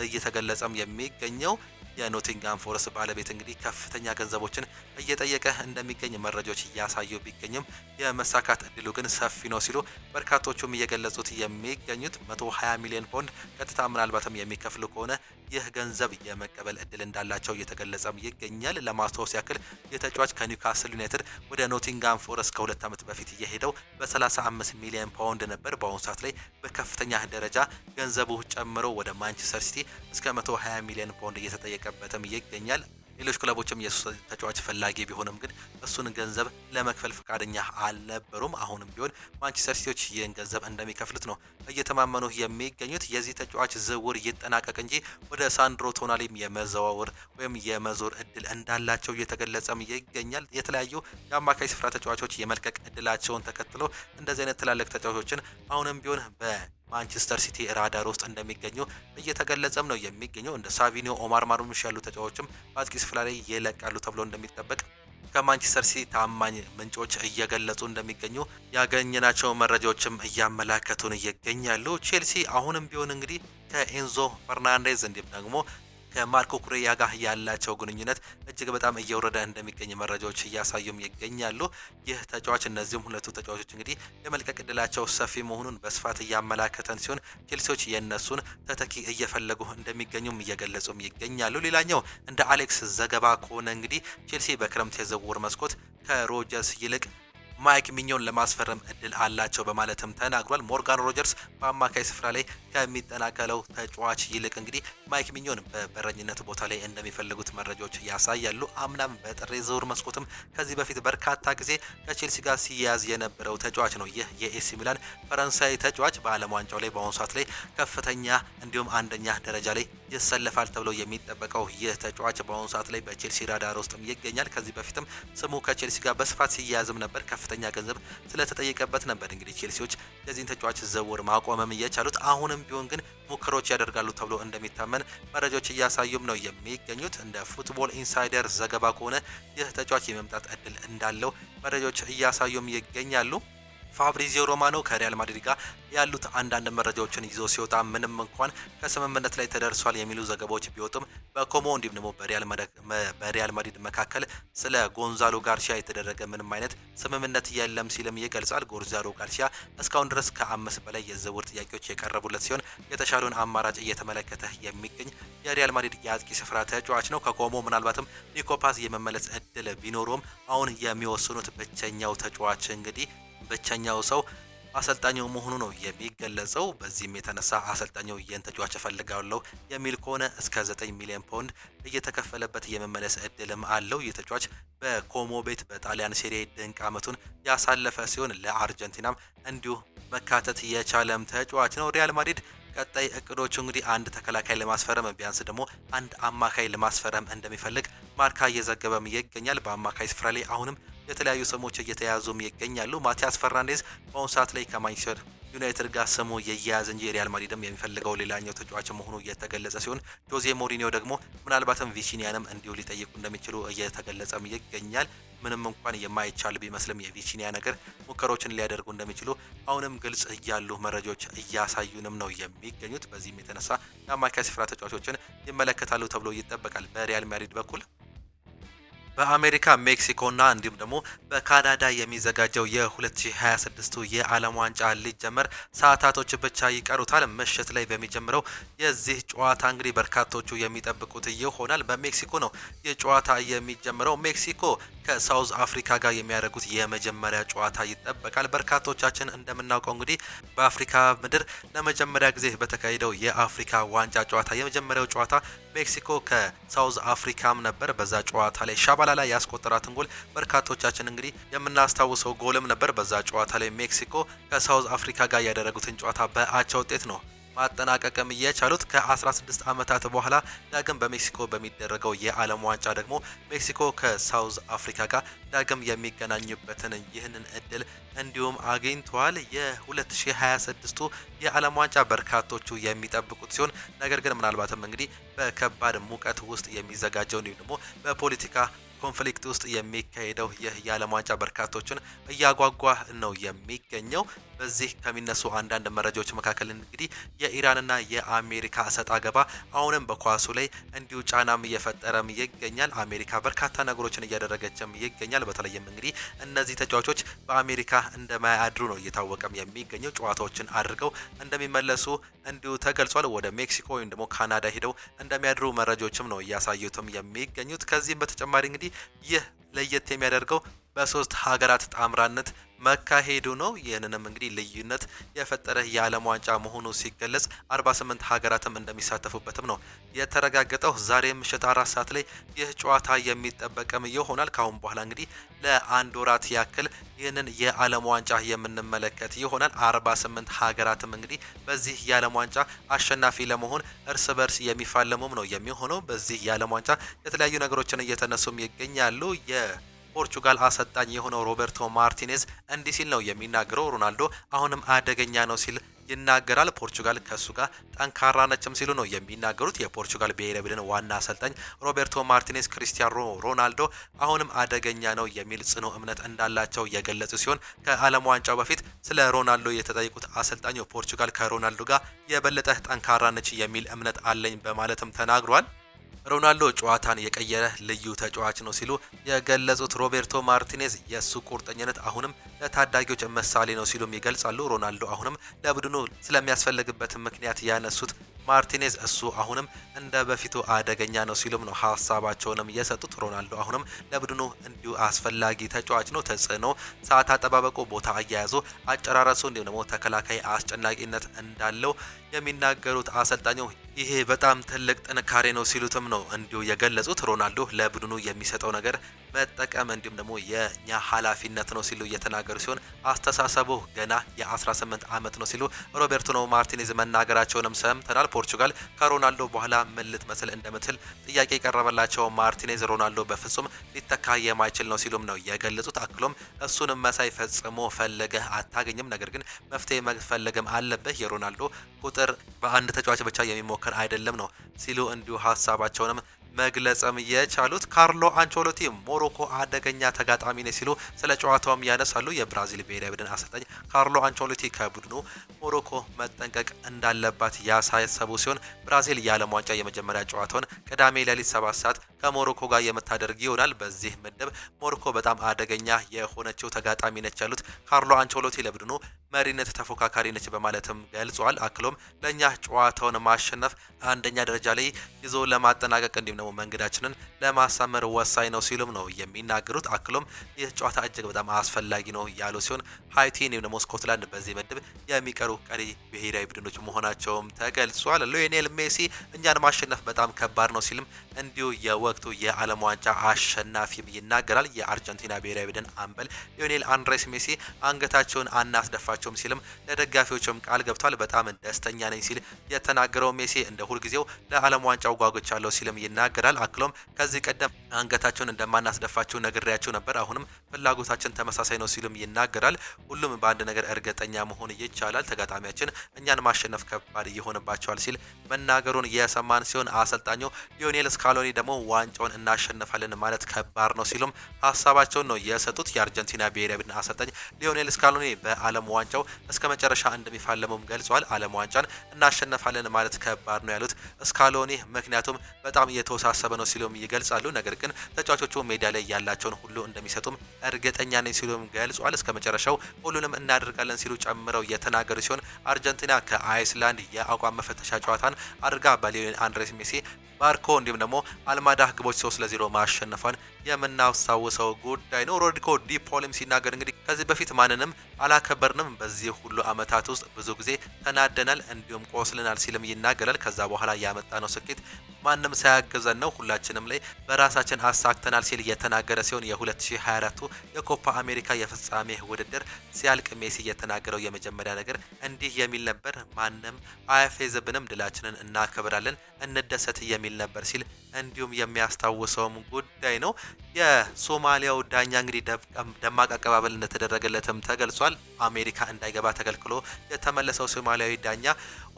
እየተገለጸም የሚገኘው። የኖቲንግሃም ፎረስት ባለቤት እንግዲህ ከፍተኛ ገንዘቦችን እየጠየቀ እንደሚገኝ መረጃዎች እያሳዩ ቢገኝም የመሳካት እድሉ ግን ሰፊ ነው ሲሉ በርካቶቹም እየገለጹት የሚገኙት 120 ሚሊዮን ፓውንድ ቀጥታ ምናልባትም የሚከፍሉ ከሆነ ይህ ገንዘብ የመቀበል እድል እንዳላቸው እየተገለጸም ይገኛል። ለማስታወስ ያክል የተጫዋች ከኒውካስል ዩናይትድ ወደ ኖቲንግሃም ፎረስት ከ2 ዓመት በፊት እየሄደው በ35 ሚሊዮን ፓውንድ ነበር። በአሁኑ ሰዓት ላይ በከፍተኛ ደረጃ ገንዘቡ ጨምሮ ወደ ማንቸስተር ሲቲ እስከ 120 ሚሊዮን ፓውንድ እየተጠየቀበትም ይገኛል። ሌሎች ክለቦችም የሱ ተጫዋች ፈላጊ ቢሆንም ግን እሱን ገንዘብ ለመክፈል ፈቃደኛ አልነበሩም። አሁንም ቢሆን ማንቸስተር ሲቲዎች ይህን ገንዘብ እንደሚከፍሉት ነው እየተማመኑ የሚገኙት። የዚህ ተጫዋች ዝውውር ይጠናቀቅ እንጂ ወደ ሳንድሮ ቶናሊም የመዘዋወር ወይም የመዞር እድል እንዳላቸው እየተገለጸም ይገኛል። የተለያዩ የአማካይ ስፍራ ተጫዋቾች የመልቀቅ እድላቸውን ተከትሎ እንደዚህ አይነት ትላልቅ ተጫዋቾችን አሁንም ቢሆን ማንቸስተር ሲቲ ራዳር ውስጥ እንደሚገኙ እየተገለጸም ነው የሚገኘው። እንደ ሳቪኒዮ፣ ኦማር ማርሙሽ ያሉ ተጫዋቾችም በአጥቂ ስፍራ ላይ ይለቃሉ ተብሎ እንደሚጠበቅ ከማንቸስተር ሲቲ ታማኝ ምንጮች እየገለጹ እንደሚገኙ ያገኘናቸው መረጃዎችም እያመላከቱን ይገኛሉ። ቼልሲ አሁንም ቢሆን እንግዲህ ከኤንዞ ፈርናንዴዝ እንዲሁም ደግሞ ከማርኮ ኩሬያ ጋር ያላቸው ግንኙነት እጅግ በጣም እየወረደ እንደሚገኝ መረጃዎች እያሳዩም ይገኛሉ። ይህ ተጫዋች እነዚህም ሁለቱ ተጫዋቾች እንግዲህ የመልቀቅ ዕድላቸው ሰፊ መሆኑን በስፋት እያመላከተን ሲሆን ቼልሲዎች የነሱን ተተኪ እየፈለጉ እንደሚገኙም እየገለጹም ይገኛሉ። ሌላኛው እንደ አሌክስ ዘገባ ከሆነ እንግዲህ ቼልሲ በክረምት የዝውውር መስኮት ከሮጀርስ ይልቅ ማይክ ሚኞን ለማስፈረም እድል አላቸው በማለትም ተናግሯል። ሞርጋን ሮጀርስ በአማካይ ስፍራ ላይ ከሚጠናከለው ተጫዋች ይልቅ እንግዲህ ማይክ ሚኞን በበረኝነት ቦታ ላይ እንደሚፈልጉት መረጃዎች ያሳያሉ። አምናም በጥር የዝውውር መስኮትም ከዚህ በፊት በርካታ ጊዜ ከቼልሲ ጋር ሲያያዝ የነበረው ተጫዋች ነው። ይህ የኤሲ ሚላን ፈረንሳይ ተጫዋች በዓለም ዋንጫው ላይ በአሁኑ ሰዓት ላይ ከፍተኛ እንዲሁም አንደኛ ደረጃ ላይ ይሰለፋል ተብሎ የሚጠበቀው ይህ ተጫዋች በአሁኑ ሰዓት ላይ በቼልሲ ራዳር ውስጥም ይገኛል። ከዚህ በፊትም ስሙ ከቼልሲ ጋር በስፋት ሲያያዝም ነበር። ከፍተኛ ገንዘብ ስለተጠየቀበት ነበር እንግዲህ ቼልሲዎች የዚህን ተጫዋች ዝውውር ማቆምም እየቻሉት። አሁንም ቢሆን ግን ሙከራዎች ያደርጋሉ ተብሎ እንደሚታመን መረጃዎች እያሳዩም ነው የሚገኙት። እንደ ፉትቦል ኢንሳይደር ዘገባ ከሆነ ይህ ተጫዋች የመምጣት እድል እንዳለው መረጃዎች እያሳዩም ይገኛሉ። ፋብሪዚዮ ሮማኖ ከሪያል ማድሪድ ጋር ያሉት አንዳንድ መረጃዎችን ይዞ ሲወጣ ምንም እንኳን ከስምምነት ላይ ተደርሷል የሚሉ ዘገባዎች ቢወጡም በኮሞ እንዲሁም ደግሞ በሪያል ማድሪድ መካከል ስለ ጎንዛሎ ጋርሲያ የተደረገ ምንም አይነት ስምምነት የለም ሲልም ይገልጻል። ጎንዛሎ ጋርሲያ እስካሁን ድረስ ከ5 በላይ የዝውውር ጥያቄዎች የቀረቡለት ሲሆን የተሻለውን አማራጭ እየተመለከተ የሚገኝ የሪያል ማድሪድ የአጥቂ ስፍራ ተጫዋች ነው። ከኮሞ ምናልባትም ኒኮፓስ የመመለስ እድል ቢኖረውም አሁን የሚወስኑት ብቸኛው ተጫዋች እንግዲህ ብቸኛው ሰው አሰልጣኙ መሆኑ ነው የሚገለጸው። በዚህም የተነሳ አሰልጣኙ ይህን ተጫዋች እፈልጋለሁ የሚል ከሆነ እስከ 9 ሚሊዮን ፓውንድ እየተከፈለበት የመመለስ እድልም አለው። ይህ ተጫዋች በኮሞ ቤት በጣሊያን ሴሪ ድንቅ ዓመቱን ያሳለፈ ሲሆን ለአርጀንቲናም እንዲሁ መካተት የቻለም ተጫዋች ነው። ሪያል ማድሪድ ቀጣይ እቅዶቹ እንግዲህ አንድ ተከላካይ ለማስፈረም ቢያንስ ደግሞ አንድ አማካይ ለማስፈረም እንደሚፈልግ ማርካ እየዘገበም ይገኛል። በአማካይ ስፍራ ላይ አሁንም የተለያዩ ስሞች እየተያዙም ይገኛሉ። ማቲያስ ፈርናንዴዝ በአሁኑ ሰዓት ላይ ከማንቸስተር ዩናይትድ ጋር ስሙ የያያዝ እንጂ ሪያል ማድሪድም የሚፈልገው ሌላኛው ተጫዋች መሆኑ እየተገለጸ ሲሆን ጆዜ ሞሪኒዮ ደግሞ ምናልባትም ቪቺኒያንም እንዲሁ ሊጠይቁ እንደሚችሉ እየተገለጸም ይገኛል። ምንም እንኳን የማይቻል ቢመስልም የቪቺኒያ ነገር ሙከራዎችን ሊያደርጉ እንደሚችሉ አሁንም ግልጽ ያሉ መረጃዎች እያሳዩንም ነው የሚገኙት። በዚህም የተነሳ የአማካይ ስፍራ ተጫዋቾችን ይመለከታሉ ተብሎ ይጠበቃል። በሪያል ማድሪድ በኩል በአሜሪካ ሜክሲኮና እንዲሁም ደግሞ በካናዳ የሚዘጋጀው የ2026 የዓለም ዋንጫ ሊጀመር ሰዓታቶች ብቻ ይቀሩታል። ምሽት ላይ በሚጀምረው የዚህ ጨዋታ እንግዲህ በርካቶቹ የሚጠብቁት ይሆናል። በሜክሲኮ ነው ይህ ጨዋታ የሚጀምረው። ሜክሲኮ ከሳውዝ አፍሪካ ጋር የሚያደርጉት የመጀመሪያ ጨዋታ ይጠበቃል። በርካቶቻችን እንደምናውቀው እንግዲህ በአፍሪካ ምድር ለመጀመሪያ ጊዜ በተካሄደው የአፍሪካ ዋንጫ ጨዋታ የመጀመሪያው ጨዋታ ሜክሲኮ ከሳውዝ አፍሪካም ነበር። በዛ ጨዋታ ላይ ሻባላላ ያስቆጠራትን ጎል በርካቶቻችን እንግዲህ የምናስታውሰው ጎልም ነበር። በዛ ጨዋታ ላይ ሜክሲኮ ከሳውዝ አፍሪካ ጋር ያደረጉትን ጨዋታ በአቻ ውጤት ነው ማጠናቀቅም እየቻሉት። ከ16 ዓመታት በኋላ ዳግም በሜክሲኮ በሚደረገው የዓለም ዋንጫ ደግሞ ሜክሲኮ ከሳውዝ አፍሪካ ጋር ዳግም የሚገናኙበትን ይህንን እድል እንዲሁም አግኝተዋል። የ2026 የዓለም ዋንጫ በርካቶቹ የሚጠብቁት ሲሆን ነገር ግን ምናልባትም እንግዲህ በከባድ ሙቀት ውስጥ የሚዘጋጀው እንዲሁም ደግሞ በፖለቲካ ኮንፍሊክት ውስጥ የሚካሄደው ይህ የዓለም ዋንጫ በርካቶችን እያጓጓ ነው የሚገኘው። በዚህ ከሚነሱ አንዳንድ መረጃዎች መካከል እንግዲህ የኢራንና የአሜሪካ እሰጥ አገባ አሁንም በኳሱ ላይ እንዲሁ ጫናም እየፈጠረም ይገኛል። አሜሪካ በርካታ ነገሮችን እያደረገችም ይገኛል። በተለይም እንግዲህ እነዚህ ተጫዋቾች በአሜሪካ እንደማያድሩ ነው እየታወቀም የሚገኘው። ጨዋታዎችን አድርገው እንደሚመለሱ እንዲሁ ተገልጿል። ወደ ሜክሲኮ ወይም ደግሞ ካናዳ ሄደው እንደሚያድሩ መረጃዎችም ነው እያሳዩትም የሚገኙት። ከዚህም በተጨማሪ እንግዲህ ይህ ለየት የሚያደርገው በሶስት ሀገራት ጣምራነት መካሄዱ ነው። ይህንንም እንግዲህ ልዩነት የፈጠረ የዓለም ዋንጫ መሆኑ ሲገለጽ 48 ሀገራትም እንደሚሳተፉበትም ነው የተረጋገጠው። ዛሬ ምሽት 4 ሰዓት ላይ ይህ ጨዋታ የሚጠበቅም ይሆናል። ካሁን በኋላ እንግዲህ ለአንድ ወራት ያክል ይህንን የዓለም ዋንጫ የምንመለከት ይሆናል። 48 ሀገራትም እንግዲህ በዚህ የዓለም ዋንጫ አሸናፊ ለመሆን እርስ በርስ የሚፋለሙም ነው የሚሆነው። በዚህ የዓለም ዋንጫ የተለያዩ ነገሮችን እየተነሱም ይገኛሉ። ፖርቹጋል አሰልጣኝ የሆነው ሮቤርቶ ማርቲኔዝ እንዲህ ሲል ነው የሚናገረው። ሮናልዶ አሁንም አደገኛ ነው ሲል ይናገራል። ፖርቹጋል ከሱ ጋር ጠንካራ ነችም ሲሉ ነው የሚናገሩት። የፖርቹጋል ብሔራዊ ቡድን ዋና አሰልጣኝ ሮቤርቶ ማርቲኔዝ ክሪስቲያኖ ሮናልዶ አሁንም አደገኛ ነው የሚል ጽኑ እምነት እንዳላቸው የገለጹ ሲሆን ከዓለም ዋንጫው በፊት ስለ ሮናልዶ የተጠየቁት አሰልጣኙ ፖርቹጋል ከሮናልዶ ጋር የበለጠ ጠንካራ ነች የሚል እምነት አለኝ በማለትም ተናግሯል። ሮናልዶ ጨዋታን የቀየረ ልዩ ተጫዋች ነው ሲሉ የገለጹት ሮቤርቶ ማርቲኔዝ የሱ ቁርጠኝነት አሁንም ለታዳጊዎች ምሳሌ ነው ሲሉም ይገልጻሉ። ሮናልዶ አሁንም ለቡድኑ ስለሚያስፈልግበት ምክንያት ያነሱት ማርቲኔዝ እሱ አሁንም እንደ በፊቱ አደገኛ ነው ሲሉም ነው ሀሳባቸውንም የሰጡት። ሮናልዶ አሁንም ለቡድኑ እንዲሁ አስፈላጊ ተጫዋች ነው። ተጽዕኖ፣ ሰዓት አጠባበቁ፣ ቦታ አያያዙ፣ አጨራረሱ እንዲሁም ደግሞ ተከላካይ አስጨናቂነት እንዳለው የሚናገሩት አሰልጣኙ ይሄ በጣም ትልቅ ጥንካሬ ነው ሲሉትም ነው እንዲሁ የገለጹት። ሮናልዶ ለቡድኑ የሚሰጠው ነገር መጠቀም እንዲሁም ደግሞ የኛ ኃላፊነት ነው ሲሉ እየተናገሩ ሲሆን አስተሳሰቡ ገና የ18 ዓመት ነው ሲሉ ሮቤርቶ ማርቲኔዝ መናገራቸውንም ሰምተናል። ፖርቹጋል ከሮናልዶ በኋላ ምን ልትመስል እንደምትል ጥያቄ የቀረበላቸው ማርቲኔዝ ሮናልዶ በፍጹም ሊተካ የማይችል ነው ሲሉም ነው የገለጹት። አክሎም እሱንም መሳይ ፈጽሞ ፈለገህ አታገኝም፣ ነገር ግን መፍትሄ መፈለግም አለበት። የሮናልዶ ቁጥር በአንድ ተጫዋች ብቻ የሚሞከር አይደለም ነው ሲሉ እንዲሁ ሀሳባቸውንም መግለጽም የቻሉት። ካርሎ አንቸሎቲ ሞሮኮ አደገኛ ተጋጣሚ ነው ሲሉ ስለ ጨዋታውም ያነሳሉ። የብራዚል ብሔራዊ ቡድን አሰልጣኝ ካርሎ አንቸሎቲ ከቡድኑ ሞሮኮ መጠንቀቅ እንዳለባት ያሳሰቡ ሲሆን ብራዚል የዓለም ዋንጫ የመጀመሪያ ጨዋታውን ቅዳሜ ሌሊት 7 ሰዓት ከሞሮኮ ጋር የምታደርግ ይሆናል። በዚህ ምድብ ሞሮኮ በጣም አደገኛ የሆነችው ተጋጣሚ ነች ያሉት ካርሎ አንቸሎቲ ለቡድኑ መሪነት ተፎካካሪ ነች በማለትም ገልጿል። አክሎም ለኛ ጨዋታውን ማሸነፍ አንደኛ ደረጃ ላይ ይዞ ለማጠናቀቅ እንዲሁም ደግሞ መንገዳችንን ለማሳመር ወሳኝ ነው ሲሉም ነው የሚናገሩት። አክሎም ይህ ጨዋታ እጅግ በጣም አስፈላጊ ነው ያሉ ሲሆን ሃይቲ እንዲሁም ደግሞ ስኮትላንድ በዚህ ምድብ የሚቀሩ ቀሪ ብሔራዊ ቡድኖች መሆናቸውም ተገልጿል። ሊዮኔል ሜሲ እኛን ማሸነፍ በጣም ከባድ ነው ሲልም እንዲሁ የወቅቱ የዓለም ዋንጫ አሸናፊም ይናገራል። የአርጀንቲና ብሔራዊ ቡድን አምበል ሊዮኔል አንድሬስ ሜሲ አንገታቸውን አናስደፋቸውም ሲልም ለደጋፊዎችም ቃል ገብቷል። በጣም ደስተኛ ነኝ ሲል የተናገረው ሜሲ እንደ ሁልጊዜው ለዓለም ዋንጫው ጓጉቻለሁ ሲልም ይናገራል። አክሎም ከዚህ ቀደም አንገታቸውን እንደማናስደፋቸው ነግሬያቸው ነበር፣ አሁንም ፍላጎታችን ተመሳሳይ ነው ሲልም ይናገራል። ሁሉም በአንድ ነገር እርግጠኛ መሆን ይቻላል፣ ተጋጣሚያችን እኛን ማሸነፍ ከባድ ይሆንባቸዋል ሲል መናገሩን የሰማን ሲሆን አሰልጣኙ ሊዮኔል ስካሎኒ ደግሞ ዋንጫውን እናሸንፋለን ማለት ከባድ ነው ሲሉም ሀሳባቸውን ነው የሰጡት። የአርጀንቲና ብሔራዊ ቡድን አሰልጣኝ ሊዮኔል ስካሎኒ በዓለም ዋንጫው እስከ መጨረሻ እንደሚፋለሙም ገልጿል። ዓለም ዋንጫን እናሸንፋለን ማለት ከባድ ነው ያሉት ስካሎኒ ምክንያቱም በጣም የተወሳሰበ ነው ሲሉም ይገልጻሉ። ነገር ግን ተጫዋቾቹ ሜዳ ላይ ያላቸውን ሁሉ እንደሚሰጡም እርግጠኛ ነኝ ሲሉም ገልጿል። እስከ መጨረሻው ሁሉንም እናደርጋለን ሲሉ ጨምረው የተናገሩ ሲሆን አርጀንቲና ከአይስላንድ የአቋም መፈተሻ ጨዋታን አድርጋ በሊዮኔል አንድሬስ ሜሲ ባርኮ እንዲሁም ደግሞ አልማዳ ግቦች 3-0 ማሸነፏን የምናስታውሰው ጉዳይ ነው። ሮድሪጎ ዲ ፖልም ሲናገር እንግዲህ ከዚህ በፊት ማንንም አላከበርንም፣ በዚህ ሁሉ አመታት ውስጥ ብዙ ጊዜ ተናደናል እንዲሁም ቆስልናል ሲልም ይናገራል። ከዛ በኋላ ያመጣነው ስኬት ማንም ሳያገዘን ነው፣ ሁላችንም ላይ በራሳችን አሳክተናል ሲል የተናገረ ሲሆን የ2024 የኮፓ አሜሪካ የፍጻሜ ውድድር ሲያልቅ ሜሲ የተናገረው የመጀመሪያ ነገር እንዲህ የሚል ነበር፣ ማንም አያፌዝብንም፣ ድላችንን እናከብራለን፣ እንደሰት የሚል ነበር ሲል እንዲሁም የሚያስታውሰውም ጉዳይ ነው። የሶማሊያው ዳኛ እንግዲህ ደማቅ አቀባበል እንደተደረገለትም ተገልጿል። አሜሪካ እንዳይገባ ተከልክሎ የተመለሰው ሶማሊያዊ ዳኛ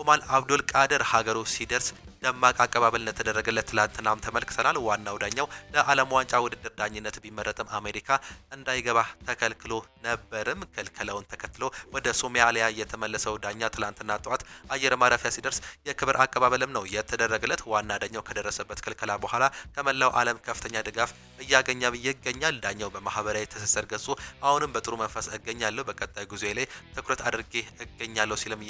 ኦማር አብዱል ቃድር ሀገሩ ሲደርስ ደማቅ አቀባበል እንደተደረገለት ትላንትናም ተመልክተናል። ዋናው ዳኛው ለዓለም ዋንጫ ውድድር ዳኝነት ቢመረጥም አሜሪካ እንዳይገባ ተከልክሎ ነበርም። ክልከላውን ተከትሎ ወደ ሶማሊያ የተመለሰው ዳኛ ትላንትና ጠዋት አየር ማረፊያ ሲደርስ የክብር አቀባበልም ነው የተደረገለት። ዋና ዳኛው ከደረሰበት ክልከላ በኋላ ከመላው ዓለም ከፍተኛ ድጋፍ እያገኘ ይገኛል። ዳኛው በማህበራዊ ትስስር ገጹ አሁንም በጥሩ መንፈስ እገኛለሁ፣ በቀጣይ ጉዞ ላይ ትኩረት አድርጌ እገኛለሁ ሲልም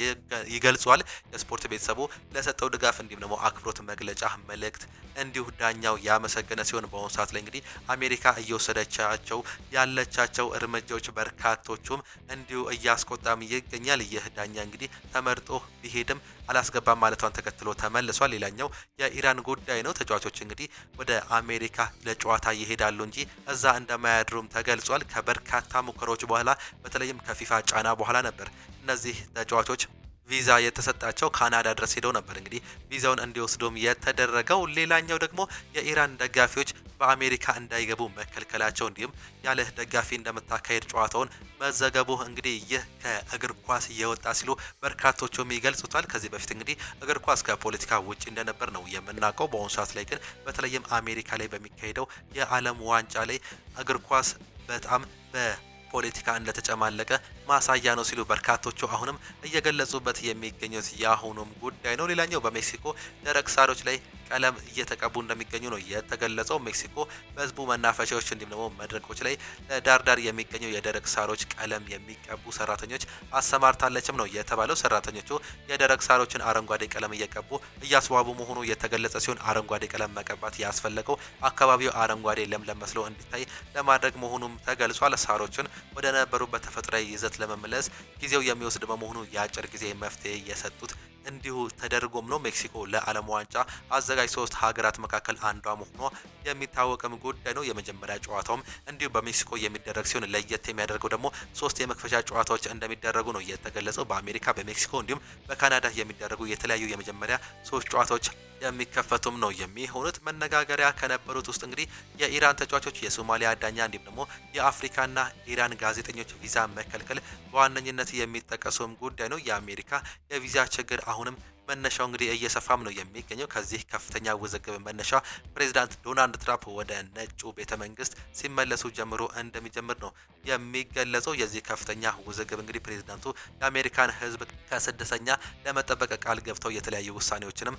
ይገልጿል። የስፖርት ቤተሰቡ ለሰጠው ድጋፍ እንዲሁም ደግሞ አክብሮት መግለጫ መልእክት እንዲሁ ዳኛው ያመሰገነ ሲሆን በአሁኑ ሰዓት ላይ እንግዲህ አሜሪካ እየወሰደቻቸው ያለቻቸው እርምጃዎች በርካቶቹም እንዲሁ እያስቆጣም ይገኛል። ይህ ዳኛ እንግዲህ ተመርጦ ቢሄድም አላስገባም ማለቷን ተከትሎ ተመልሷል። ሌላኛው የኢራን ጉዳይ ነው። ተጫዋቾች እንግዲህ ወደ አሜሪካ ለጨዋታ ይሄዳሉ እንጂ እዛ እንደማያድሩም ተገልጿል። ከበርካታ ሙከራዎች በኋላ በተለይም ከፊፋ ጫና በኋላ ነበር እነዚህ ተጫዋቾች ቪዛ የተሰጣቸው ካናዳ ድረስ ሄደው ነበር እንግዲህ ቪዛውን እንዲወስዱም የተደረገው። ሌላኛው ደግሞ የኢራን ደጋፊዎች በአሜሪካ እንዳይገቡ መከልከላቸው እንዲሁም ያለ ደጋፊ እንደምታካሄድ ጨዋታውን መዘገቡ እንግዲህ ይህ ከእግር ኳስ እየወጣ ሲሉ በርካቶቹም ይገልጹታል። ከዚህ በፊት እንግዲህ እግር ኳስ ከፖለቲካ ውጪ እንደነበር ነው የምናውቀው። በአሁኑ ሰዓት ላይ ግን በተለይም አሜሪካ ላይ በሚካሄደው የዓለም ዋንጫ ላይ እግር ኳስ በጣም ፖለቲካ እንደተጨማለቀ ማሳያ ነው ሲሉ በርካቶቹ አሁንም እየገለጹበት የሚገኙት የአሁኑም ጉዳይ ነው። ሌላኛው በሜክሲኮ ደረቅ ሳሮች ላይ ቀለም እየተቀቡ እንደሚገኙ ነው የተገለጸው። ሜክሲኮ በህዝቡ መናፈሻዎች እንዲሁም ደግሞ መድረኮች ላይ ዳርዳር የሚገኙ የደረቅ ሳሮች ቀለም የሚቀቡ ሰራተኞች አሰማርታለችም ነው የተባለው። ሰራተኞቹ የደረቅ ሳሮችን አረንጓዴ ቀለም እየቀቡ እያስዋቡ መሆኑ የተገለጸ ሲሆን አረንጓዴ ቀለም መቀባት ያስፈለገው አካባቢው አረንጓዴ ለምለም መስሎ እንዲታይ ለማድረግ መሆኑም ተገልጿል። ሳሮችን ወደ ነበሩበት ተፈጥሯዊ ይዘት ለመመለስ ጊዜው የሚወስድ በመሆኑ የአጭር ጊዜ መፍትሄ የሰጡት እንዲሁ ተደርጎም ነው። ሜክሲኮ ለዓለም ዋንጫ አዘጋጅ 3 ሀገራት መካከል አንዷ መሆኗ የሚታወቅም ጉዳይ ነው። የመጀመሪያ ጨዋታውም እንዲሁ በሜክሲኮ የሚደረግ ሲሆን ለየት የሚያደርገው ደግሞ 3 የመክፈቻ ጨዋታዎች እንደሚደረጉ ነው የተገለጸው። በአሜሪካ፣ በሜክሲኮ እንዲሁም በካናዳ የሚደረጉ የተለያዩ የመጀመሪያ 3 ጨዋታዎች የሚከፈቱም ነው የሚሆኑት። መነጋገሪያ ከነበሩት ውስጥ እንግዲህ የኢራን ተጫዋቾች፣ የሶማሊያ ዳኛ እንዲሁም ደግሞ የአፍሪካና ኢራን ጋዜጠኞች ቪዛ መከልከል በዋነኝነት የሚጠቀሱም ጉዳይ ነው። የአሜሪካ የቪዛ ችግር አሁንም መነሻው እንግዲህ እየሰፋም ነው የሚገኘው። ከዚህ ከፍተኛ ውዝግብ መነሻ ፕሬዚዳንት ዶናልድ ትራምፕ ወደ ነጩ ቤተ መንግስት ሲመለሱ ጀምሮ እንደሚጀምር ነው የሚገለጸው። የዚህ ከፍተኛ ውዝግብ እንግዲህ ፕሬዚዳንቱ የአሜሪካን ሕዝብ ከስደተኛ ለመጠበቅ ቃል ገብተው የተለያዩ ውሳኔዎችንም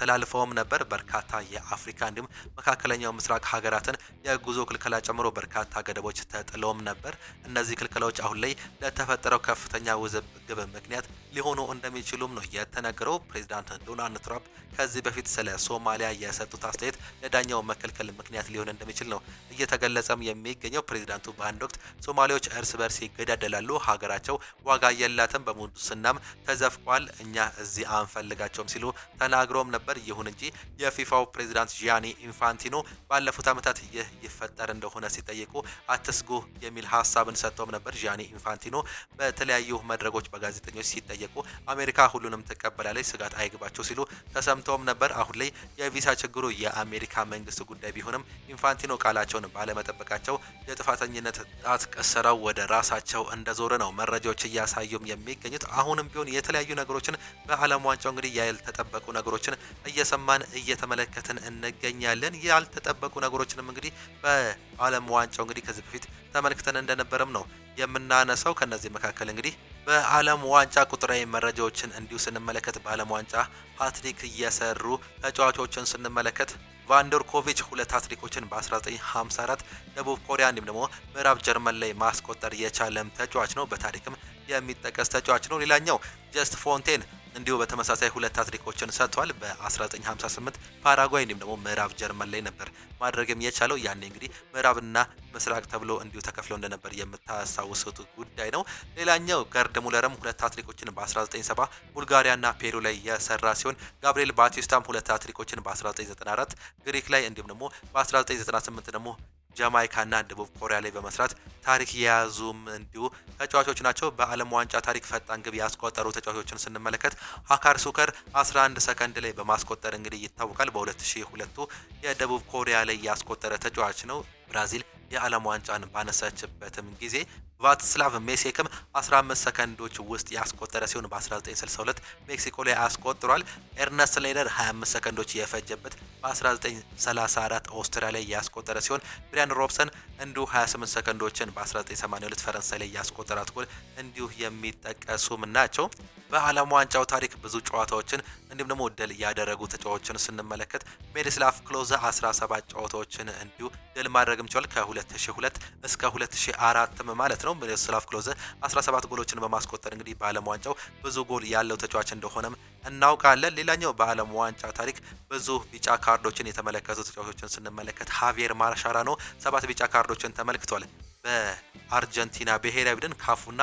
ተላልፈውም ነበር። በርካታ የአፍሪካ እንዲሁም መካከለኛው ምስራቅ ሀገራትን የጉዞ ክልከላ ጨምሮ በርካታ ገደቦች ተጥለውም ነበር። እነዚህ ክልከላዎች አሁን ላይ ለተፈጠረው ከፍተኛ ውዝግብ ምክንያት ሊሆኑ እንደሚችሉም ነው የተነገረው። ፕሬዚዳንት ዶናልድ ትራምፕ ከዚህ በፊት ስለ ሶማሊያ የሰጡት አስተያየት ለዳኛው መከልከል ምክንያት ሊሆን እንደሚችል ነው እየተገለጸም የሚገኘው። ፕሬዚዳንቱ በአንድ ወቅት ሶማሌዎች እርስ በርስ ይገዳደላሉ፣ ሀገራቸው ዋጋ የላትም፣ በሙስናም ተዘፍቋል፣ እኛ እዚህ አንፈልጋቸውም ሲሉ ተናግረውም ነበር። ይሁን እንጂ የፊፋው ፕሬዚዳንት ጂያኒ ኢንፋንቲኖ ባለፉት ዓመታት ይህ ይፈጠር እንደሆነ ሲጠየቁ አትስጉ የሚል ሀሳብን ሰጥተውም ነበር። ጂያኒ ኢንፋንቲኖ በተለያዩ መድረኮች በጋዜጠኞች ሲጠየቁ አሜሪካ ሁሉንም ትቀበላለች፣ ስጋት አይግባቸው ሲሉ ተሰምተውም ነበር። አሁን ላይ የቪዛ ችግሩ የአሜሪካ መንግስት ጉዳይ ቢሆንም ኢንፋንቲኖ ቃላቸውን ባለመጠበቃቸው የጥፋተኝነት ጣት ቀሰረው ወደ ራሳቸው እንደዞረ ነው መረጃዎች እያሳዩም የሚገኙት። አሁንም ቢሆን የተለያዩ ነገሮችን በዓለም ዋንጫው እንግዲህ ያልተጠበቁ ነገሮችን እየሰማን እየተመለከትን እንገኛለን። ያልተጠበቁ ነገሮችንም እንግዲህ በዓለም ዋንጫው እንግዲህ ከዚህ በፊት ተመልክተን እንደነበረም ነው የምናነሳው። ከነዚህ መካከል እንግዲህ በዓለም ዋንጫ ቁጥራዊ መረጃዎችን እንዲሁ ስንመለከት በዓለም ዋንጫ ሃትሪክ እየሰሩ ተጫዋቾችን ስንመለከት ቫንደርኮቪች 2 ሃትሪኮችን በ1954 ደቡብ ኮሪያ እንዲሁም ደግሞ ምዕራብ ጀርመን ላይ ማስቆጠር የቻለም ተጫዋች ነው። በታሪክም የሚጠቀስ ተጫዋች ነው። ሌላኛው ጀስት ፎንቴን እንዲሁ በተመሳሳይ 2 ሃትሪኮችን ሰጥቷል። በ1958 ፓራጓይ እንዲሁም ደግሞ ምዕራብ ጀርመን ላይ ነበር ማድረግም የቻለው። ያኔ እንግዲህ ምዕራብና ምስራቅ ተብሎ እንዲሁ ተከፍለው እንደነበር የምታስታውሱት ጉዳይ ነው። ሌላኛው ገርድ ሙለርም 2 ሃትሪኮችን በ1970 ቡልጋሪያና ፔሩ ላይ የሰራ ሲሆን ጋብሪኤል ባቲስታም 2 ሃትሪኮችን በ1994 ግሪክ ላይ እንዲሁም ደግሞ በ1998 ደግሞ ጃማይካና ደቡብ ኮሪያ ላይ በመስራት ታሪክ የያዙም እንዲሁ ተጫዋቾች ናቸው። በዓለም ዋንጫ ታሪክ ፈጣን ግብ ያስቆጠሩ ተጫዋቾችን ስንመለከት ሀካር ሱከር 11 ሰከንድ ላይ በማስቆጠር እንግዲህ ይታወቃል። በ2002 የደቡብ ኮሪያ ላይ ያስቆጠረ ተጫዋች ነው። ብራዚል የዓለም ዋንጫን ባነሳችበትም ጊዜ ቫትስላቭ ሜሴክም 15 ሰከንዶች ውስጥ ያስቆጠረ ሲሆን በ1962 ሜክሲኮ ላይ አስቆጥሯል። ኤርነስት ሌደር 25 ሰከንዶች የፈጀበት በ1934 ኦስትሪያ ላይ ያስቆጠረ ሲሆን ብሪያን ሮብሰን እንዲሁ 28 ሰከንዶችን በ1982 ፈረንሳይ ላይ ያስቆጠራት ጎል እንዲሁ የሚጠቀሱም ናቸው። በዓለም ዋንጫው ታሪክ ብዙ ጨዋታዎችን እንዲሁም ደግሞ ድል ያደረጉ ተጫዋቾችን ስንመለከት ሜዲስላቭ ክሎዘ 17 ጨዋታዎችን እንዲሁ ድል ማድረግም ችሏል። ከ2002 እስከ 2004 ማለት ነው። ሜዲስላቭ ክሎዘ 17 ጎሎችን በማስቆጠር እንግዲህ በዓለም ዋንጫው ብዙ ጎል ያለው ተጫዋች እንደሆነም እናውቃለን። ሌላኛው በዓለም ዋንጫ ታሪክ ብዙ ቢጫ ካርዶችን የተመለከቱ ተጫዋቾችን ስንመለከት ሃቪየር ማሻራኖ 7 ቢጫ ካርዶችን ተመልክቷል። በአርጀንቲና ብሔራዊ ቡድን ካፉና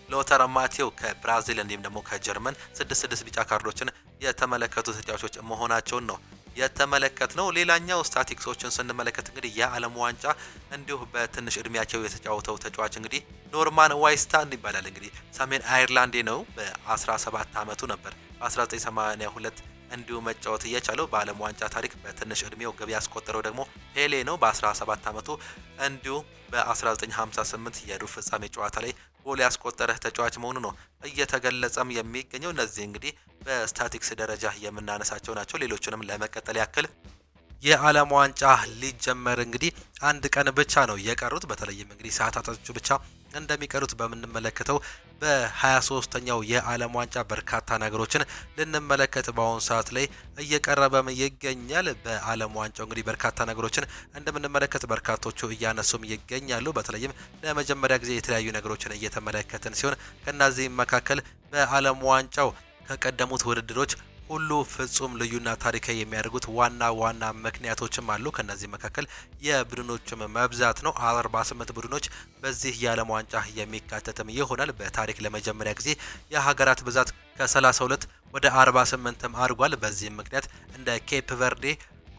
ሎተር ማቴው ከብራዚል እንዲሁም ደግሞ ከጀርመን 6 ቢጫ ካርዶችን የተመለከቱ ተጫዋቾች መሆናቸውን ነው የተመለከትነው። ሌላኛው ስታቲክሶችን ስንመለከት እንግዲህ የዓለም ዋንጫ እንዲሁ በትንሽ እድሜያቸው የተጫወተው ተጫዋች እንግዲህ ኖርማን ዋይስታን ይባላል። እንግዲህ ሰሜን አየርላንድ ነው። በ17 ዓመቱ ነበር በ1982 እንዲሁ መጫወት እየቻለው። በዓለም ዋንጫ ታሪክ በትንሽ እድሜው ግብ ያስቆጠረው ደግሞ ፔሌ ነው በ17 ዓመቱ። እንዲሁ በ1958 የሩብ ፍጻሜ ጨዋታ ላይ ጎል ያስቆጠረ ተጫዋች መሆኑ ነው እየተገለጸም የሚገኘው። እነዚህ እንግዲህ በስታቲክስ ደረጃ የምናነሳቸው ናቸው። ሌሎችንም ለመቀጠል ያክል የዓለም ዋንጫ ሊጀመር እንግዲህ አንድ ቀን ብቻ ነው የቀሩት። በተለይም እንግዲህ ሰዓታቶቹ ብቻ እንደሚቀሩት በምንመለከተው በ23ኛው የዓለም ዋንጫ በርካታ ነገሮችን ልንመለከት በአሁኑ ሰዓት ላይ እየቀረበም ይገኛል። በዓለም ዋንጫው እንግዲህ በርካታ ነገሮችን እንደምንመለከት በርካቶቹ እያነሱም ይገኛሉ። በተለይም ለመጀመሪያ ጊዜ የተለያዩ ነገሮችን እየተመለከትን ሲሆን ከነዚህም መካከል በዓለም ዋንጫው ከቀደሙት ውድድሮች ሁሉ ፍጹም ልዩና ታሪካዊ የሚያደርጉት ዋና ምክንያቶችም አሉ። ከነዚህ መካከል የቡድኖችም መብዛት ነው። 48 ቡድኖች በዚህ የዓለም ዋንጫ የሚካተትም ይሆናል። በታሪክ ለመጀመሪያ ጊዜ የሀገራት ብዛት ከ32 ወደ 48ም አድጓል። በዚህም ምክንያት እንደ ኬፕ ቨርዴ፣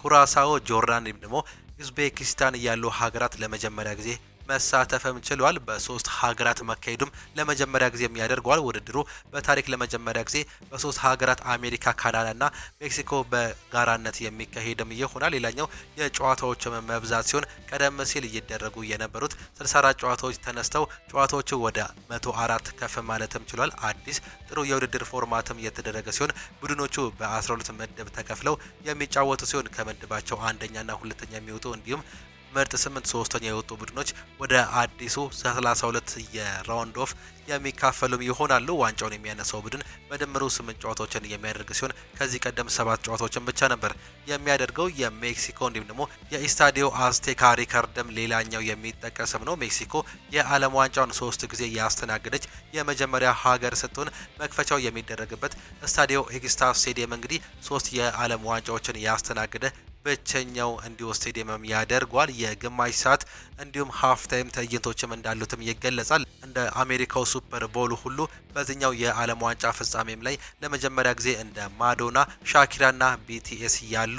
ኩራሳኦ፣ ጆርዳን ወይም ደግሞ ኡዝቤኪስታን ያሉ ሀገራት ለመጀመሪያ ጊዜ መሳተፍም ችሏል። በሶስት ሀገራት መካሄዱም ለመጀመሪያ ጊዜ የሚያደርገዋል። ውድድሩ በታሪክ ለመጀመሪያ ጊዜ በሶስት ሀገራት አሜሪካ፣ ካናዳና ሜክሲኮ በጋራነት የሚካሄድም ይሆናል። ሌላኛው የጨዋታዎች መብዛት ሲሆን ቀደም ሲል እየደረጉ የነበሩት 64 ጨዋታዎች ተነስተው ጨዋታዎቹ ወደ 104 ከፍ ማለትም ችሏል። አዲስ ጥሩ የውድድር ፎርማትም የተደረገ ሲሆን ቡድኖቹ በ12 ምድብ ተከፍለው የሚጫወቱ ሲሆን ከምድባቸው አንደኛና ሁለተኛ የሚወጡ እንዲሁም ምርጥ 8 ሶስተኛ የወጡ ቡድኖች ወደ አዲሱ 32 የራውንድ ኦፍ የሚካፈሉም ይሆናሉ። ዋንጫውን የሚያነሳው ቡድን በድምሩ 8 ጨዋታዎችን የሚያደርግ ሲሆን ከዚህ ቀደም 7 ጨዋታዎችን ብቻ ነበር የሚያደርገው። የሜክሲኮ እንዲሁም ደግሞ የኢስታዲዮ አዝቴካ ሪከርድም ሌላኛው የሚጠቀስም ነው። ሜክሲኮ የዓለም ዋንጫውን 3 ጊዜ ያስተናገደች የመጀመሪያ ሀገር ስትሆን መክፈቻው የሚደረግበት ስታዲዮ ኤክስታ ስቴዲየም እንግዲህ 3 የዓለም ዋንጫዎችን ያስተናገደ ብቸኛው እንዲሁ ስቴዲየምም ያደርጓል። የግማሽ ሰዓት እንዲሁም ሃፍ ታይም ትዕይንቶችም እንዳሉትም ይገለጻል። እንደ አሜሪካው ሱፐር ቦል ሁሉ በዚህኛው የዓለም ዋንጫ ፍጻሜም ላይ ለመጀመሪያ ጊዜ እንደ ማዶና፣ ሻኪራና ቢቲኤስ ያሉ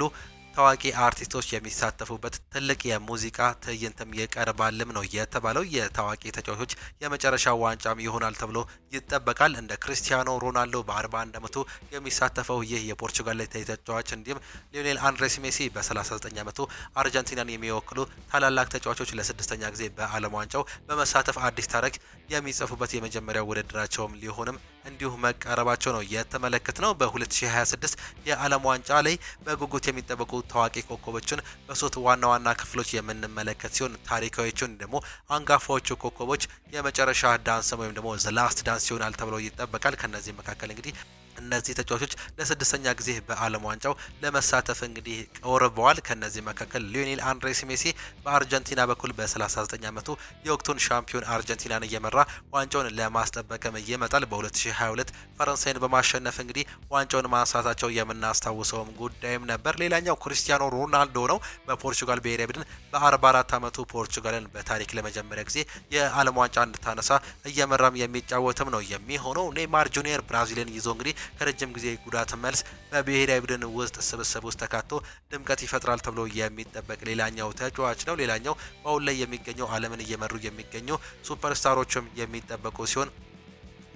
ታዋቂ አርቲስቶች የሚሳተፉበት ትልቅ የሙዚቃ ትዕይንትም ይቀርባልም ነው የተባለው። የታዋቂ ተጫዋቾች የመጨረሻ ዋንጫም ይሆናል ተብሎ ይጠበቃል። እንደ ክሪስቲያኖ ሮናልዶ በ41 ዓመቱ የሚሳተፈው ይህ የፖርቹጋል ላይ ተጫዋች እንዲሁም ሊዮኔል አንድሬስ ሜሲ በ39 ዓመቱ አርጀንቲናን የሚወክሉ ታላላቅ ተጫዋቾች ለስድስተኛ ጊዜ በዓለም ዋንጫው በመሳተፍ አዲስ ታሪክ የሚጽፉበት የመጀመሪያው ውድድራቸውም ሊሆንም እንዲሁ መቃረባቸው ነው የተመለከት ነው። በ2026 የዓለም ዋንጫ ላይ በጉጉት የሚጠበቁ ታዋቂ ኮከቦችን በሶስት ዋና ክፍሎች የምንመለከት ሲሆን ታሪካዊዎቹን ደግሞ አንጋፋዎቹ ኮከቦች የመጨረሻ ዳንስ ወይም ደግሞ ዘ ላስት ዳንስ ይሆናል ተብሎ ይጠበቃል። ከነዚህ መካከል እንግዲህ እነዚህ ተጫዋቾች ለስድስተኛ ጊዜ በዓለም ዋንጫው ለመሳተፍ እንግዲህ ቀርበዋል። ከነዚህ መካከል ሊዮኔል አንድሬስ ሜሲ በአርጀንቲና በኩል በ39 ዓመቱ የወቅቱን ሻምፒዮን አርጀንቲናን እየመራ ዋንጫውን ለማስጠበቅም ይመጣል። በ2022 ፈረንሳይን በማሸነፍ እንግዲህ ዋንጫውን ማንሳታቸው የምናስታውሰውም ጉዳይም ነበር። ሌላኛው ክሪስቲያኖ ሮናልዶ ነው። በፖርቹጋል ብሔራዊ ቡድን በ44 ዓመቱ ፖርቹጋልን በታሪክ ለመጀመሪያ ጊዜ የዓለም ዋንጫ እንድታነሳ እየመራም የሚጫወትም ነው የሚሆነው። ኔይማር ጁኒየር ብራዚልን ይዞ እንግዲህ ከረጅም ጊዜ ጉዳት መልስ በብሔራዊ ቡድን ውስጥ ስብስብ ውስጥ ተካቶ ድምቀት ይፈጥራል ተብሎ የሚጠበቅ ሌላኛው ተጫዋች ነው። ሌላኛው በአሁን ላይ የሚገኘው ዓለምን እየመሩ የሚገኙ ሱፐርስታሮችም የሚጠበቁ ሲሆን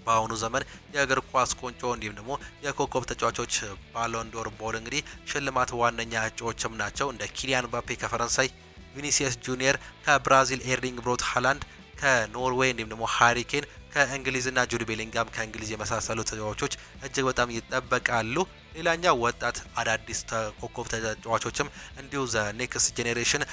በአሁኑ ዘመን የእግር ኳስ ቁንጮ እንዲሁም ደግሞ የኮከብ ተጫዋቾች ባሎንዶር ቦል እንግዲህ ሽልማት ዋነኛ እጩዎችም ናቸው። እንደ ኪሊያን ምባፔ ከፈረንሳይ፣ ቪኒሲየስ ጁኒየር ከብራዚል፣ ኤርሊንግ ብሮት ሃላንድ ከኖርዌይ እንዲሁም ደግሞ ሃሪ ኬን ከእንግሊዝና ጁድ ቤሊንጋም ከእንግሊዝ የመሳሰሉ ተጫዋቾች እጅግ በጣም ይጠበቃሉ። ሌላኛው ወጣት አዳዲስ ኮከብ ተጫዋቾችም እንዲሁ ዘ ኔክስት ጄኔሬሽን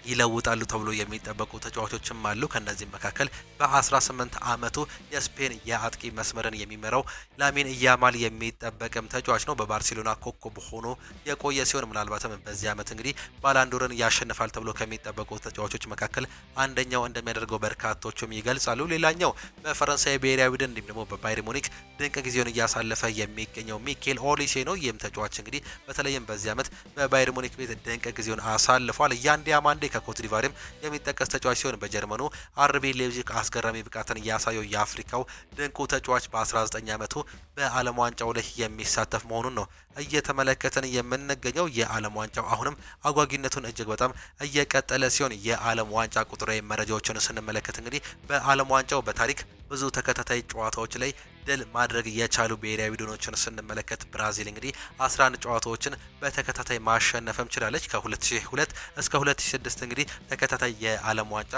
ይለውጣሉ ተብሎ የሚጠበቁ ተጫዋቾችም አሉ። ከነዚህ መካከል በ18 ዓመቱ የስፔን የአጥቂ መስመርን የሚመራው ላሚን ያማል የሚጠበቅም ተጫዋች ነው። በባርሴሎና ኮከብ ሆኖ የቆየ ሲሆን ምናልባትም በዚህ ዓመት እንግዲህ ባላንዶርን ያሸንፋል ተብሎ ከሚጠበቁ ተጫዋቾች መካከል አንደኛው እንደሚያደርገው በርካቶቹም ይገልጻሉ። ሌላኛው በፈረንሳይ ብሔራዊ ቡድን እንዲሁም ደግሞ በባየር ሙኒክ ድንቅ ጊዜውን እያሳለፈ የሚገኘው ሚኬል ኦሊሴ ነው። ይህም ተጫዋች እንግዲህ በተለይም በዚህ ዓመት በባየር ሙኒክ ቤት ድንቅ ጊዜውን አሳልፏል። ያንዲ አማንዴ ከኮትዲቫርም የሚጠቀስ ተጫዋች ሲሆን በጀርመኑ አርቢ ሌipzig አስገራሚ ብቃትን ያሳየው የአፍሪካው ድንቁ ተጫዋች በ19 ዓመቱ በዓለም ዋንጫው ላይ የሚሳተፍ መሆኑን ነው እየተመለከተን የምንገኘው። የዓለም ዋንጫው አሁንም አጓጊነቱን እጅግ በጣም እየቀጠለ ሲሆን የዓለም ዋንጫ ቁጥራዊ መረጃዎችን ስንመለከት እንግዲህ በዓለም ዋንጫው በታሪክ ብዙ ተከታታይ ጨዋታዎች ላይ ድል ማድረግ የቻሉ ብሔራዊ ቡድኖችን ስንመለከት ብራዚል እንግዲህ 11 ጨዋታዎችን በተከታታይ ማሸነፍም ችላለች። ከ2002 እስከ 2006 እንግዲህ ተከታታይ የዓለም ዋንጫ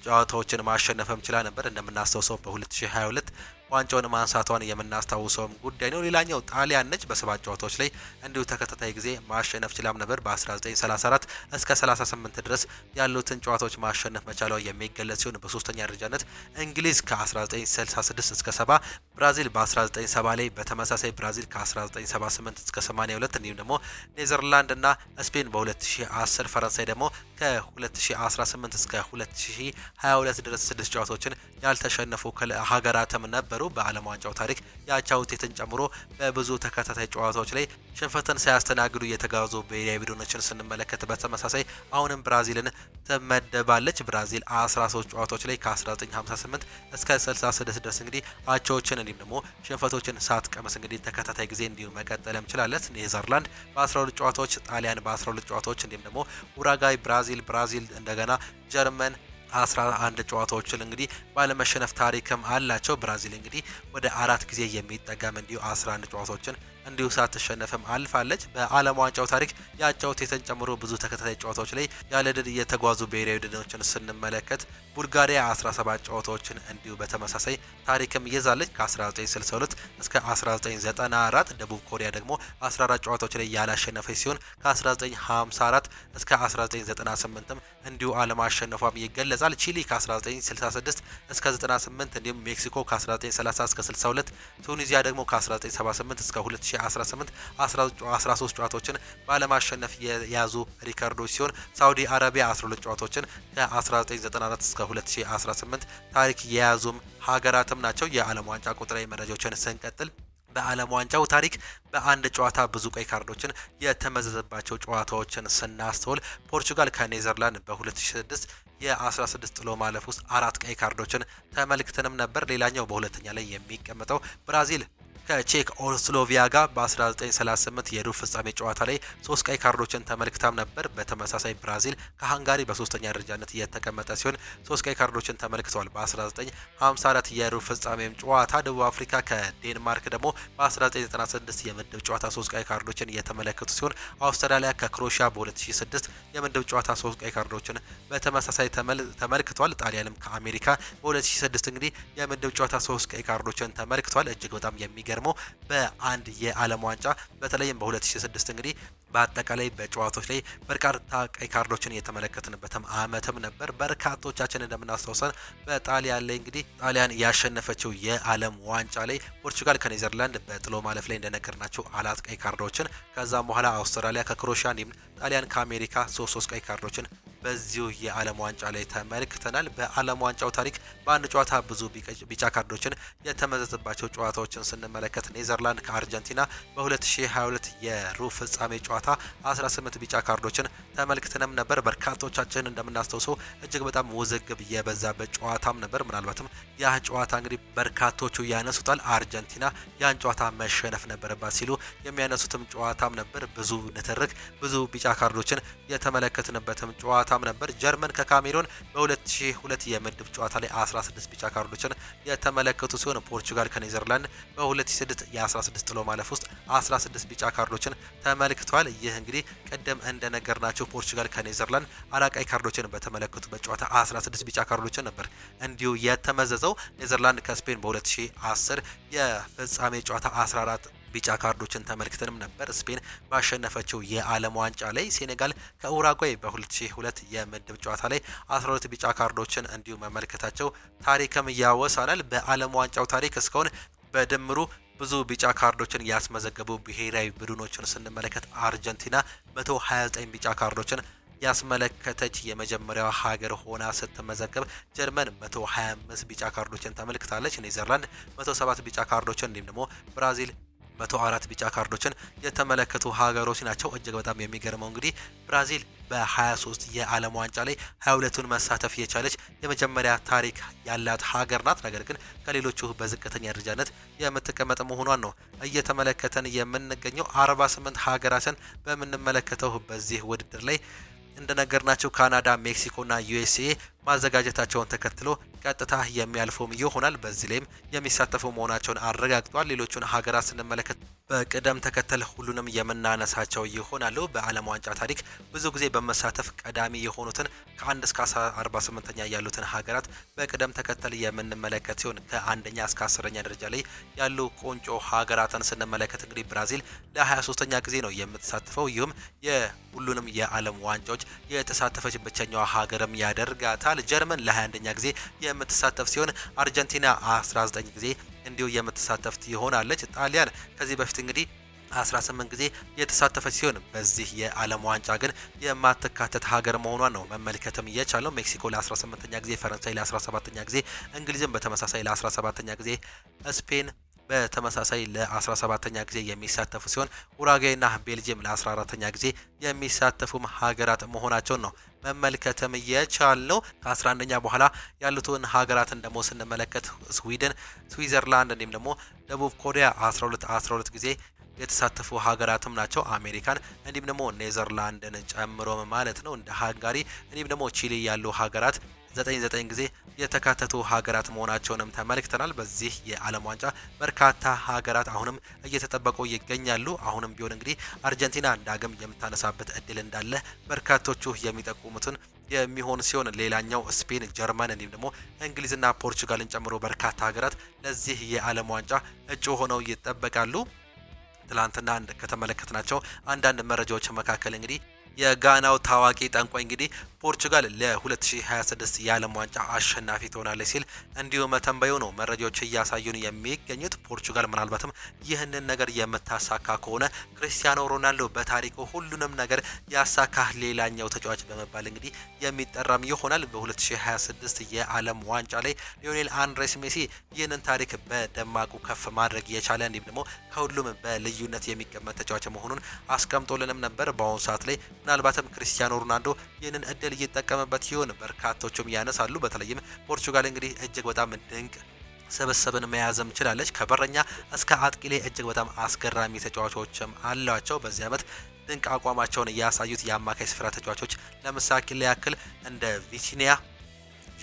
ጨዋታዎችን ማሸነፍም ችላ ነበር። እንደምናስታውሰው በ2022 ዋንጫውን ማንሳቷን የምናስታውሰውም ጉዳይ ነው። ሌላኛው ጣሊያን ነች። በ7 ጨዋታዎች ላይ እንዲሁ ተከታታይ ጊዜ ማሸነፍ ችላም ነበር። በ1934 እስከ 38 ድረስ ያሉትን ጨዋታዎች ማሸነፍ መቻሏ የሚገለጽ ሲሆን በሶስተኛ ደረጃነት እንግሊዝ ከ1966 እስከ 70፣ ብራዚል በ1970 ላይ በተመሳሳይ ብራዚል ከ1978 እስከ 82 እንዲሁም ደግሞ ኔዘርላንድ እና ስፔን በ2010 ፈረንሳይ ደግሞ ከ2018 እስከ 2022 ድረስ 6 ጨዋታዎችን ያልተሸነፉ ሀገራትም ነበሩ። በዓለም ዋንጫው ታሪክ የአቻ ውጤትን ጨምሮ በብዙ ተከታታይ ጨዋታዎች ላይ ሽንፈትን ሳያስተናግዱ የተጋዙ ብሔራዊ ቡድኖችን ስንመለከት በተመሳሳይ አሁንም ብራዚልን ትመደባለች። ብራዚል 13 ጨዋታዎች ላይ ከ1958 እስከ 66 ድረስ እንግዲህ አቻዎችን እንዲሁም ደግሞ ሽንፈቶችን ሳትቀምስ እንግዲህ ተከታታይ ጊዜ እንዲሁ መቀጠልም ችላለች። ኔዘርላንድ በ12 ጨዋታዎች፣ ጣሊያን በ12 ጨዋታዎች እንዲሁም ደግሞ ኡራጋይ፣ ብራዚል እንደገና ጀርመን 11 ጨዋታዎችን እንግዲህ ባለመሸነፍ ታሪክም አላቸው። ብራዚል እንግዲህ ወደ 4 ጊዜ የሚጠጋም እንዲሁ 11 ጨዋታዎችን እንዲሁ ሳትሸነፍም አልፋለች። በዓለም ዋንጫው ታሪክ የአቻ ውጤትን ጨምሮ ብዙ ተከታታይ ጨዋታዎች ላይ ያለ ድል የተጓዙ ብሔራዊ ቡድኖችን ስንመለከት ቡልጋሪያ 17 ጨዋታዎችን እንዲሁ በተመሳሳይ ታሪክም ይዛለች ከ1962 እስከ 1994። ደቡብ ኮሪያ ደግሞ 14 ጨዋታዎች ላይ ያላሸነፈች ሲሆን ከ1954 እስከ 1998ም እንዲሁ አለማሸነፏም ይገለጻል። ቺሊ ከ1966 እስከ 98 እንዲሁም ሜክሲኮ ከ1930 እስከ 62፣ ቱኒዚያ ደግሞ ከ1978 እስከ 2018 13 ጨዋታዎችን ባለማሸነፍ የያዙ ሪከርዶች ሲሆን ሳውዲ አረቢያ 12 ጨዋታዎችን ከ1994 እስከ 2018 ታሪክ የያዙም ሀገራትም ናቸው። የዓለም ዋንጫ ቁጥራዊ መረጃዎችን ስንቀጥል በዓለም ዋንጫው ታሪክ በአንድ ጨዋታ ብዙ ቀይ ካርዶችን የተመዘዘባቸው ጨዋታዎችን ስናስተውል ፖርቹጋል ከኔዘርላንድ በ2006 የ16 ጥሎ ማለፍ ውስጥ 4 ቀይ ካርዶችን ተመልክተንም ነበር። ሌላኛው በሁለተኛ ላይ የሚቀመጠው ብራዚል ከቼክ ኦስሎቪያ ጋር በ1938 የሩብ ፍጻሜ ጨዋታ ላይ 3 ቀይ ካርዶችን ተመልክታም ነበር። በተመሳሳይ ብራዚል ከሃንጋሪ በሶስተኛ ደረጃነት የተቀመጠ ሲሆን 3 ቀይ ካርዶችን ተመልክተዋል። በ1954 የሩብ ፍጻሜም ጨዋታ ደቡብ አፍሪካ ከዴንማርክ ደግሞ በ1996 የምድብ ጨዋታ 3 ቀይ ካርዶችን የተመለከቱ ሲሆን አውስትራሊያ ከክሮኤሺያ በ2006 የምድብ ጨዋታ 3 ቀይ ካርዶችን በተመሳሳይ ተመልክቷል። ጣሊያንም ከአሜሪካ በ2006 እንግዲህ የምድብ ጨዋታ 3 ቀይ ካርዶችን ተመልክቷል። እጅግ በጣም የሚገርመው በአንድ የዓለም ዋንጫ በተለይም በ2006 እንግዲህ በአጠቃላይ በጨዋታዎች ላይ በርካታ ቀይ ካርዶችን የተመለከትንበትም አመትም ነበር። በርካቶቻችን እንደምናስታውሰን በጣሊያን ላይ እንግዲህ ጣሊያን ያሸነፈችው የዓለም ዋንጫ ላይ ፖርቹጋል ከኔዘርላንድ በጥሎ ማለፍ ላይ እንደነገርናቸው 4 ቀይ ካርዶችን ከዛም በኋላ አውስትራሊያ ከክሮኤሺያ እንዲሁም ጣሊያን ከአሜሪካ 3 ቀይ ካርዶችን በዚሁ የዓለም ዋንጫ ላይ ተመልክተናል። በዓለም ዋንጫው ታሪክ በአንድ ጨዋታ ብዙ ቢጫ ካርዶችን የተመዘዘባቸው ጨዋታዎችን ስንመለከት ኔዘርላንድ ከአርጀንቲና በ2022 የሩብ ፍጻሜ ጨዋታ 18 ቢጫ ካርዶችን ተመልክተንም ነበር። በርካቶቻችን እንደምናስታውሰው እጅግ በጣም ውዝግብ የበዛበት ጨዋታም ነበር። ምናልባትም ያ ጨዋታ እንግዲህ በርካቶቹ ያነሱታል። አርጀንቲና ያን ጨዋታ መሸነፍ ነበረባት ሲሉ የሚያነሱትም ጨዋታም ነበር። ብዙ ንትርክ፣ ብዙ ቢጫ ካርዶችን የተመለከትንበትም ጨዋታም ነበር። ጀርመን ከካሜሮን በ2002 የምድብ ጨዋታ ላይ 16 ቢጫ ካርዶችን የተመለከቱ ሲሆን ፖርቹጋል ከኔዘርላንድ በ2006 የ16 ጥሎ ማለፍ ውስጥ 16 ቢጫ ካርዶችን ተመልክቷል። ይህ እንግዲህ ቀደም እንደነገርናቸው ፖርቹጋል ከኔዘርላንድ 4 ቀይ ካርዶችን በተመለከቱበት ጨዋታ 16 ቢጫ ካርዶችን ነበር እንዲሁ የተመዘዘው። ኔዘርላንድ ከስፔን በ2010 የፍጻሜ ጨዋታ 14 ቢጫ ካርዶችን ተመልክተንም ነበር። ስፔን ባሸነፈችው የዓለም ዋንጫ ላይ ሴኔጋል ከኡራጓይ በ2002 የምድብ ጨዋታ ላይ 12 ቢጫ ካርዶችን እንዲሁ መመልከታቸው ታሪክም ያወሳናል። በዓለም ዋንጫው ታሪክ እስካሁን በድምሩ ብዙ ቢጫ ካርዶችን ያስመዘገቡ ብሔራዊ ቡድኖችን ስንመለከት አርጀንቲና 129 ቢጫ ካርዶችን ያስመለከተች የመጀመሪያው ሀገር ሆና ስትመዘገብ ጀርመን 125 ቢጫ ካርዶችን ተመልክታለች። ኔዘርላንድ 107 ቢጫ ካርዶችን እንዲሁም ደግሞ ብራዚል 104 ቢጫ ካርዶችን የተመለከቱ ሀገሮች ናቸው። እጅግ በጣም የሚገርመው እንግዲህ ብራዚል በ23 የዓለም ዋንጫ ላይ 22ቱን መሳተፍ የቻለች የመጀመሪያ ታሪክ ያላት ሀገር ናት። ነገር ግን ከሌሎቹ በዝቅተኛ ደረጃነት የምትቀመጥ መሆኗን ነው እየተመለከተን የምንገኘው። 48 ሀገራትን በምንመለከተው በዚህ ውድድር ላይ እንደነገርናቸው ካናዳ፣ ሜክሲኮና ዩኤስኤ ማዘጋጀታቸውን ተከትሎ ቀጥታ የሚያልፉም ይሆናል። በዚህ ላይም የሚሳተፉ መሆናቸውን አረጋግጧል። ሌሎቹን ሀገራት ስንመለከት በቅደም ተከተል ሁሉንም የምናነሳቸው ይሆናሉ። በዓለም ዋንጫ ታሪክ ብዙ ጊዜ በመሳተፍ ቀዳሚ የሆኑትን ከ1 እስከ 48ኛ ያሉትን ሀገራት በቅደም ተከተል የምንመለከት ሲሆን ከ1ኛ እስከ 10ኛ ደረጃ ላይ ያሉ ቁንጮ ሀገራትን ስንመለከት እንግዲህ ብራዚል ለ23ኛ ጊዜ ነው የምትሳተፈው። ይህም የሁሉንም የዓለም ዋንጫዎች የተሳተፈች ብቸኛዋ ሀገርም ያደርጋታል። ጀርመን ለ21ኛ ጊዜ የምትሳተፍ ሲሆን አርጀንቲና 19 ጊዜ እንዲሁ የምትሳተፍ ይሆናለች። ጣሊያን ከዚህ በፊት እንግዲህ 18 ጊዜ የተሳተፈች ሲሆን በዚህ የዓለም ዋንጫ ግን የማትካተት ሀገር መሆኗን ነው መመልከትም የቻለው። ሜክሲኮ ለ18ኛ ጊዜ፣ ፈረንሳይ ለ17ኛ ጊዜ፣ እንግሊዝም በተመሳሳይ ለ17ኛ ጊዜ፣ ስፔን በተመሳሳይ ለ17ኛ ጊዜ የሚሳተፉ ሲሆን ኡራጓይና ቤልጂየም ለ14ኛ ጊዜ የሚሳተፉም ሀገራት መሆናቸውን ነው መመልከትም የቻልነው። ከ11ኛ በኋላ ያሉትን ሀገራትን ደግሞ ስንመለከት ስዊድን፣ ስዊዘርላንድ እንዲሁም ደግሞ ደቡብ ኮሪያ 12 ጊዜ የተሳተፉ ሀገራትም ናቸው። አሜሪካን እንዲሁም ደግሞ ኔዘርላንድን ጨምሮ ማለት ነው። እንደ ሃንጋሪ እንዲሁም ደግሞ ቺሊ ያሉ ሀገራት 9 ጊዜ የተካተቱ ሀገራት መሆናቸውንም ተመልክተናል። በዚህ የዓለም ዋንጫ በርካታ ሀገራት አሁንም እየተጠበቁ ይገኛሉ። አሁንም ቢሆን እንግዲህ አርጀንቲና ዳግም የምታነሳበት እድል እንዳለ በርካቶቹ የሚጠቁሙትን የሚሆን ሲሆን ሌላኛው ስፔን፣ ጀርመን እንዲሁም ደግሞ እንግሊዝና ፖርቹጋልን ጨምሮ በርካታ ሀገራት ለዚህ የዓለም ዋንጫ እጩ ሆነው ይጠበቃሉ። ትላንትና ከተመለከትናቸው አንዳንድ መረጃዎች መካከል እንግዲህ የጋናው ታዋቂ ጠንቋይ እንግዲህ ፖርቹጋል ለ2026 የዓለም ዋንጫ አሸናፊ ትሆናለች ሲል እንዲሁ መተንበዩ ነው መረጃዎች እያሳዩን የሚገኙት። ፖርቹጋል ምናልባትም ይህንን ነገር የምታሳካ ከሆነ ክሪስቲያኖ ሮናልዶ በታሪኩ ሁሉንም ነገር ያሳካ ሌላኛው ተጫዋች በመባል እንግዲህ የሚጠራም ይሆናል። በ2026 የዓለም ዋንጫ ላይ ሊዮኔል አንድሬስ ሜሲ ይህንን ታሪክ በደማቁ ከፍ ማድረግ የቻለ እንዲሁም ደግሞ ከሁሉም በልዩነት የሚቀመጥ ተጫዋች መሆኑን አስቀምጦልንም ነበር። በአሁኑ ሰዓት ላይ ምናልባትም ክሪስቲያኖ ሮናልዶ ይህንን እድል እየተጠቀመበት ይሆን በርካቶቹም ያነሳሉ። በተለይም ፖርቹጋል እንግዲህ እጅግ በጣም ድንቅ ስብስብን መያዝም ችላለች። ከበረኛ እስከ አጥቂ ላይ እጅግ በጣም አስገራሚ ተጫዋቾችም አሏቸው። በዚህ ዓመት ድንቅ አቋማቸውን ያሳዩት የአማካይ ስፍራ ተጫዋቾች ለምሳሌ ያክል እንደ ቪቲኒያ፣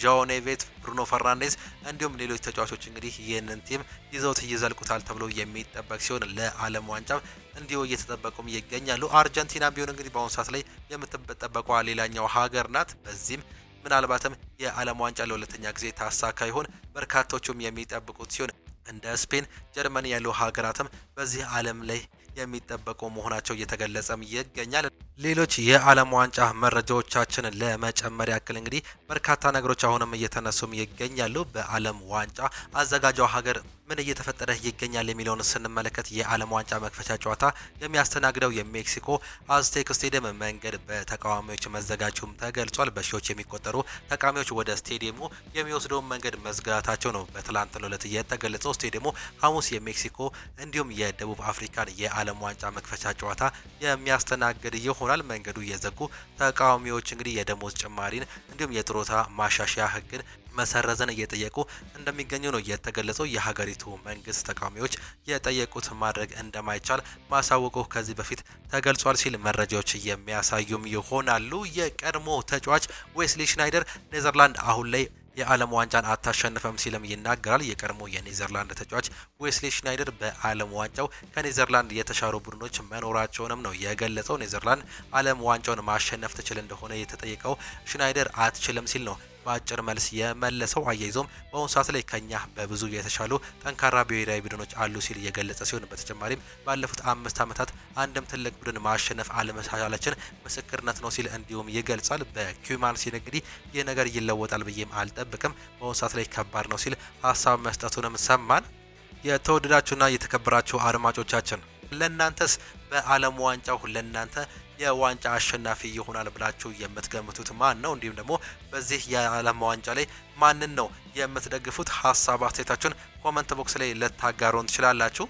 ዣኦ ኔቬዝ፣ ብሩኖ ፈርናንዴዝ እንዲሁም ሌሎች ተጫዋቾች እንግዲህ ይህንን ቲም ይዘውት ይዘልቁታል ተብሎ የሚጠበቅ ሲሆን ለዓለም ዋንጫ እንዲሁ እየተጠበቁም ይገኛሉ። አርጀንቲና ቢሆን እንግዲህ በአሁኑ ሰዓት ላይ የምትጠበቀው ሌላኛው ሀገር ናት። በዚህም ምናልባትም የዓለም ዋንጫ ለሁለተኛ ጊዜ ታሳካ ይሆን በርካቶቹም የሚጠብቁት ሲሆን እንደ ስፔን፣ ጀርመን ያሉ ሀገራትም በዚህ ዓለም ላይ የሚጠበቁ መሆናቸው እየተገለጸም ይገኛል። ሌሎች የዓለም ዋንጫ መረጃዎቻችን ለመጨመር ያክል እንግዲህ በርካታ ነገሮች አሁንም እየተነሱም ይገኛሉ። በዓለም ዋንጫ አዘጋጇ ሀገር ምን እየተፈጠረ ይገኛል የሚለውን ስንመለከት የዓለም ዋንጫ መክፈቻ ጨዋታ የሚያስተናግደው የሜክሲኮ አዝቴክ ስቴዲየም መንገድ በተቃዋሚዎች መዘጋጁም ተገልጿል። በሺዎች የሚቆጠሩ ተቃዋሚዎች ወደ ስቴዲየሙ የሚወስደውን መንገድ መዝጋታቸው ነው በትላንትናው ዕለት የተገለጸው። ስቴዲየሙ ሐሙስ የሜክሲኮ እንዲሁም የደቡብ አፍሪካን የዓለም ዋንጫ መክፈቻ ጨዋታ የሚያስተናግድ ይሆናል። መንገዱ የዘጉ ተቃዋሚዎች እንግዲህ የደሞዝ ጭማሪን እንዲሁም የጥሮታ ማሻሻያ ሕግን መሰረዘን እየጠየቁ እንደሚገኙ ነው የተገለጸው። የሀገሪቱ መንግስት ተቃዋሚዎች የጠየቁት ማድረግ እንደማይቻል ማሳወቁ ከዚህ በፊት ተገልጿል ሲል መረጃዎች የሚያሳዩም ይሆናሉ። የቀድሞ ተጫዋች ዌስሊ ሽናይደር ኔዘርላንድ አሁን ላይ የዓለም ዋንጫን አታሸንፈም ሲልም ይናገራል። የቀድሞ የኔዘርላንድ ተጫዋች ዌስሊ ሽናይደር በዓለም ዋንጫው ከኔዘርላንድ የተሻሩ ቡድኖች መኖራቸውንም ነው የገለጸው። ኔዘርላንድ ዓለም ዋንጫውን ማሸነፍ ትችል እንደሆነ የተጠየቀው ሽናይደር አትችልም ሲል ነው በአጭር መልስ የመለሰው። አያይዞም በአሁኑ ሰዓት ላይ ከኛ በብዙ የተሻሉ ጠንካራ ብሔራዊ ቡድኖች አሉ ሲል የገለጸ ሲሆን በተጨማሪም ባለፉት 5 ዓመታት አንድም ትልቅ ቡድን ማሸነፍ አለመቻላችን ምስክርነት ነው ሲል እንዲሁም ይገልጻል። በኪዩማን ሲል እንግዲህ ይህ ነገር ይለወጣል ብዬም አልጠብቅም፣ በአሁኑ ሰዓት ላይ ከባድ ነው ሲል ሀሳብ መስጠቱንም ሰማን። የተወደዳችሁና የተከበራችሁ አድማጮቻችን ለእናንተስ በዓለም ዋንጫው ለእናንተ የዋንጫ አሸናፊ ይሆናል ብላችሁ የምትገምቱት ማን ነው? እንዲሁም ደግሞ በዚህ የዓለም ዋንጫ ላይ ማንን ነው የምትደግፉት? ሀሳብ አስተያየታችሁን ኮመንት ቦክስ ላይ ልታጋሩን ትችላላችሁ።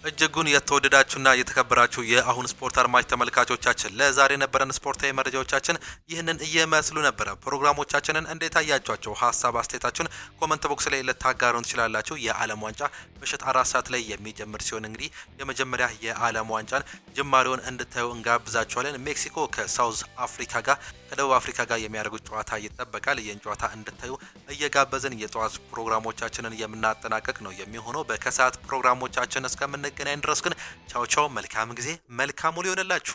እጅጉን የተወደዳችሁና የተከበራችሁ የአሁን ስፖርት አድማጭ ተመልካቾቻችን ለዛሬ የነበረን ስፖርታዊ መረጃዎቻችን ይህንን እየመስሉ ነበር። ፕሮግራሞቻችንን እንዴት አያችኋቸው? ሀሳብ አስተያየታችሁን ኮሜንት ቦክስ ላይ ልታጋሩን ትችላላችሁ። የዓለም ዋንጫ ምሽት 4 ሰዓት ላይ የሚጀምር ሲሆን እንግዲህ የመጀመሪያ የዓለም ዋንጫን ጅማሬውን እንድታዩ እንጋብዛችኋለን። ሜክሲኮ ከሳውዝ አፍሪካ ጋር ከደቡብ አፍሪካ ጋር የሚያደርጉት ጨዋታ ይጠበቃል። ይህን ጨዋታ እንድታዩ እየጋበዝን የጠዋት ፕሮግራሞቻችንን የምናጠናቀቅ ነው የሚሆነው። በከሰዓት ፕሮግራሞቻችን እስከምንገናኝ ድረስ ግን ቻው ቻው፣ መልካም ጊዜ፣ መልካም ውሎ ይሆንላችሁ።